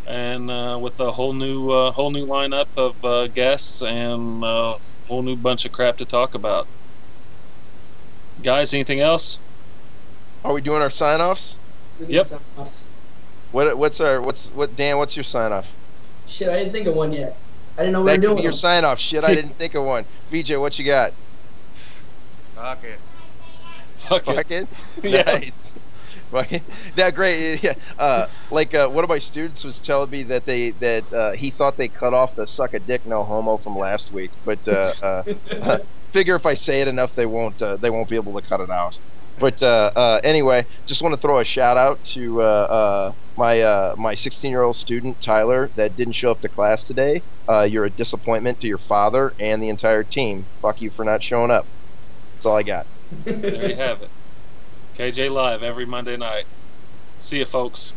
and with a whole new lineup of guests and a whole new bunch of crap to talk about. Guys, anything else? Are we doing our sign-offs? Yep. Dan? What's your sign-off? Shit, I didn't think of one yet. I didn't know we That were could doing be your them. sign-off. Shit, I didn't think of one. BJ, what you got? Fuck it. Fuck it. Fuck it? Yeah. Nice. Fuck it. Yeah, great. Yeah. One of my students was telling me that he thought they cut off the "suck a dick, no homo" from last week, but figure if I say it enough, they won't be able to cut it out. But anyway, just want to throw a shout out to my 16-year-old student Tyler that didn't show up to class today. You're a disappointment to your father and the entire team. Fuck you for not showing up. That's all I got. There you have it. KJ Live every Monday night. See you, folks.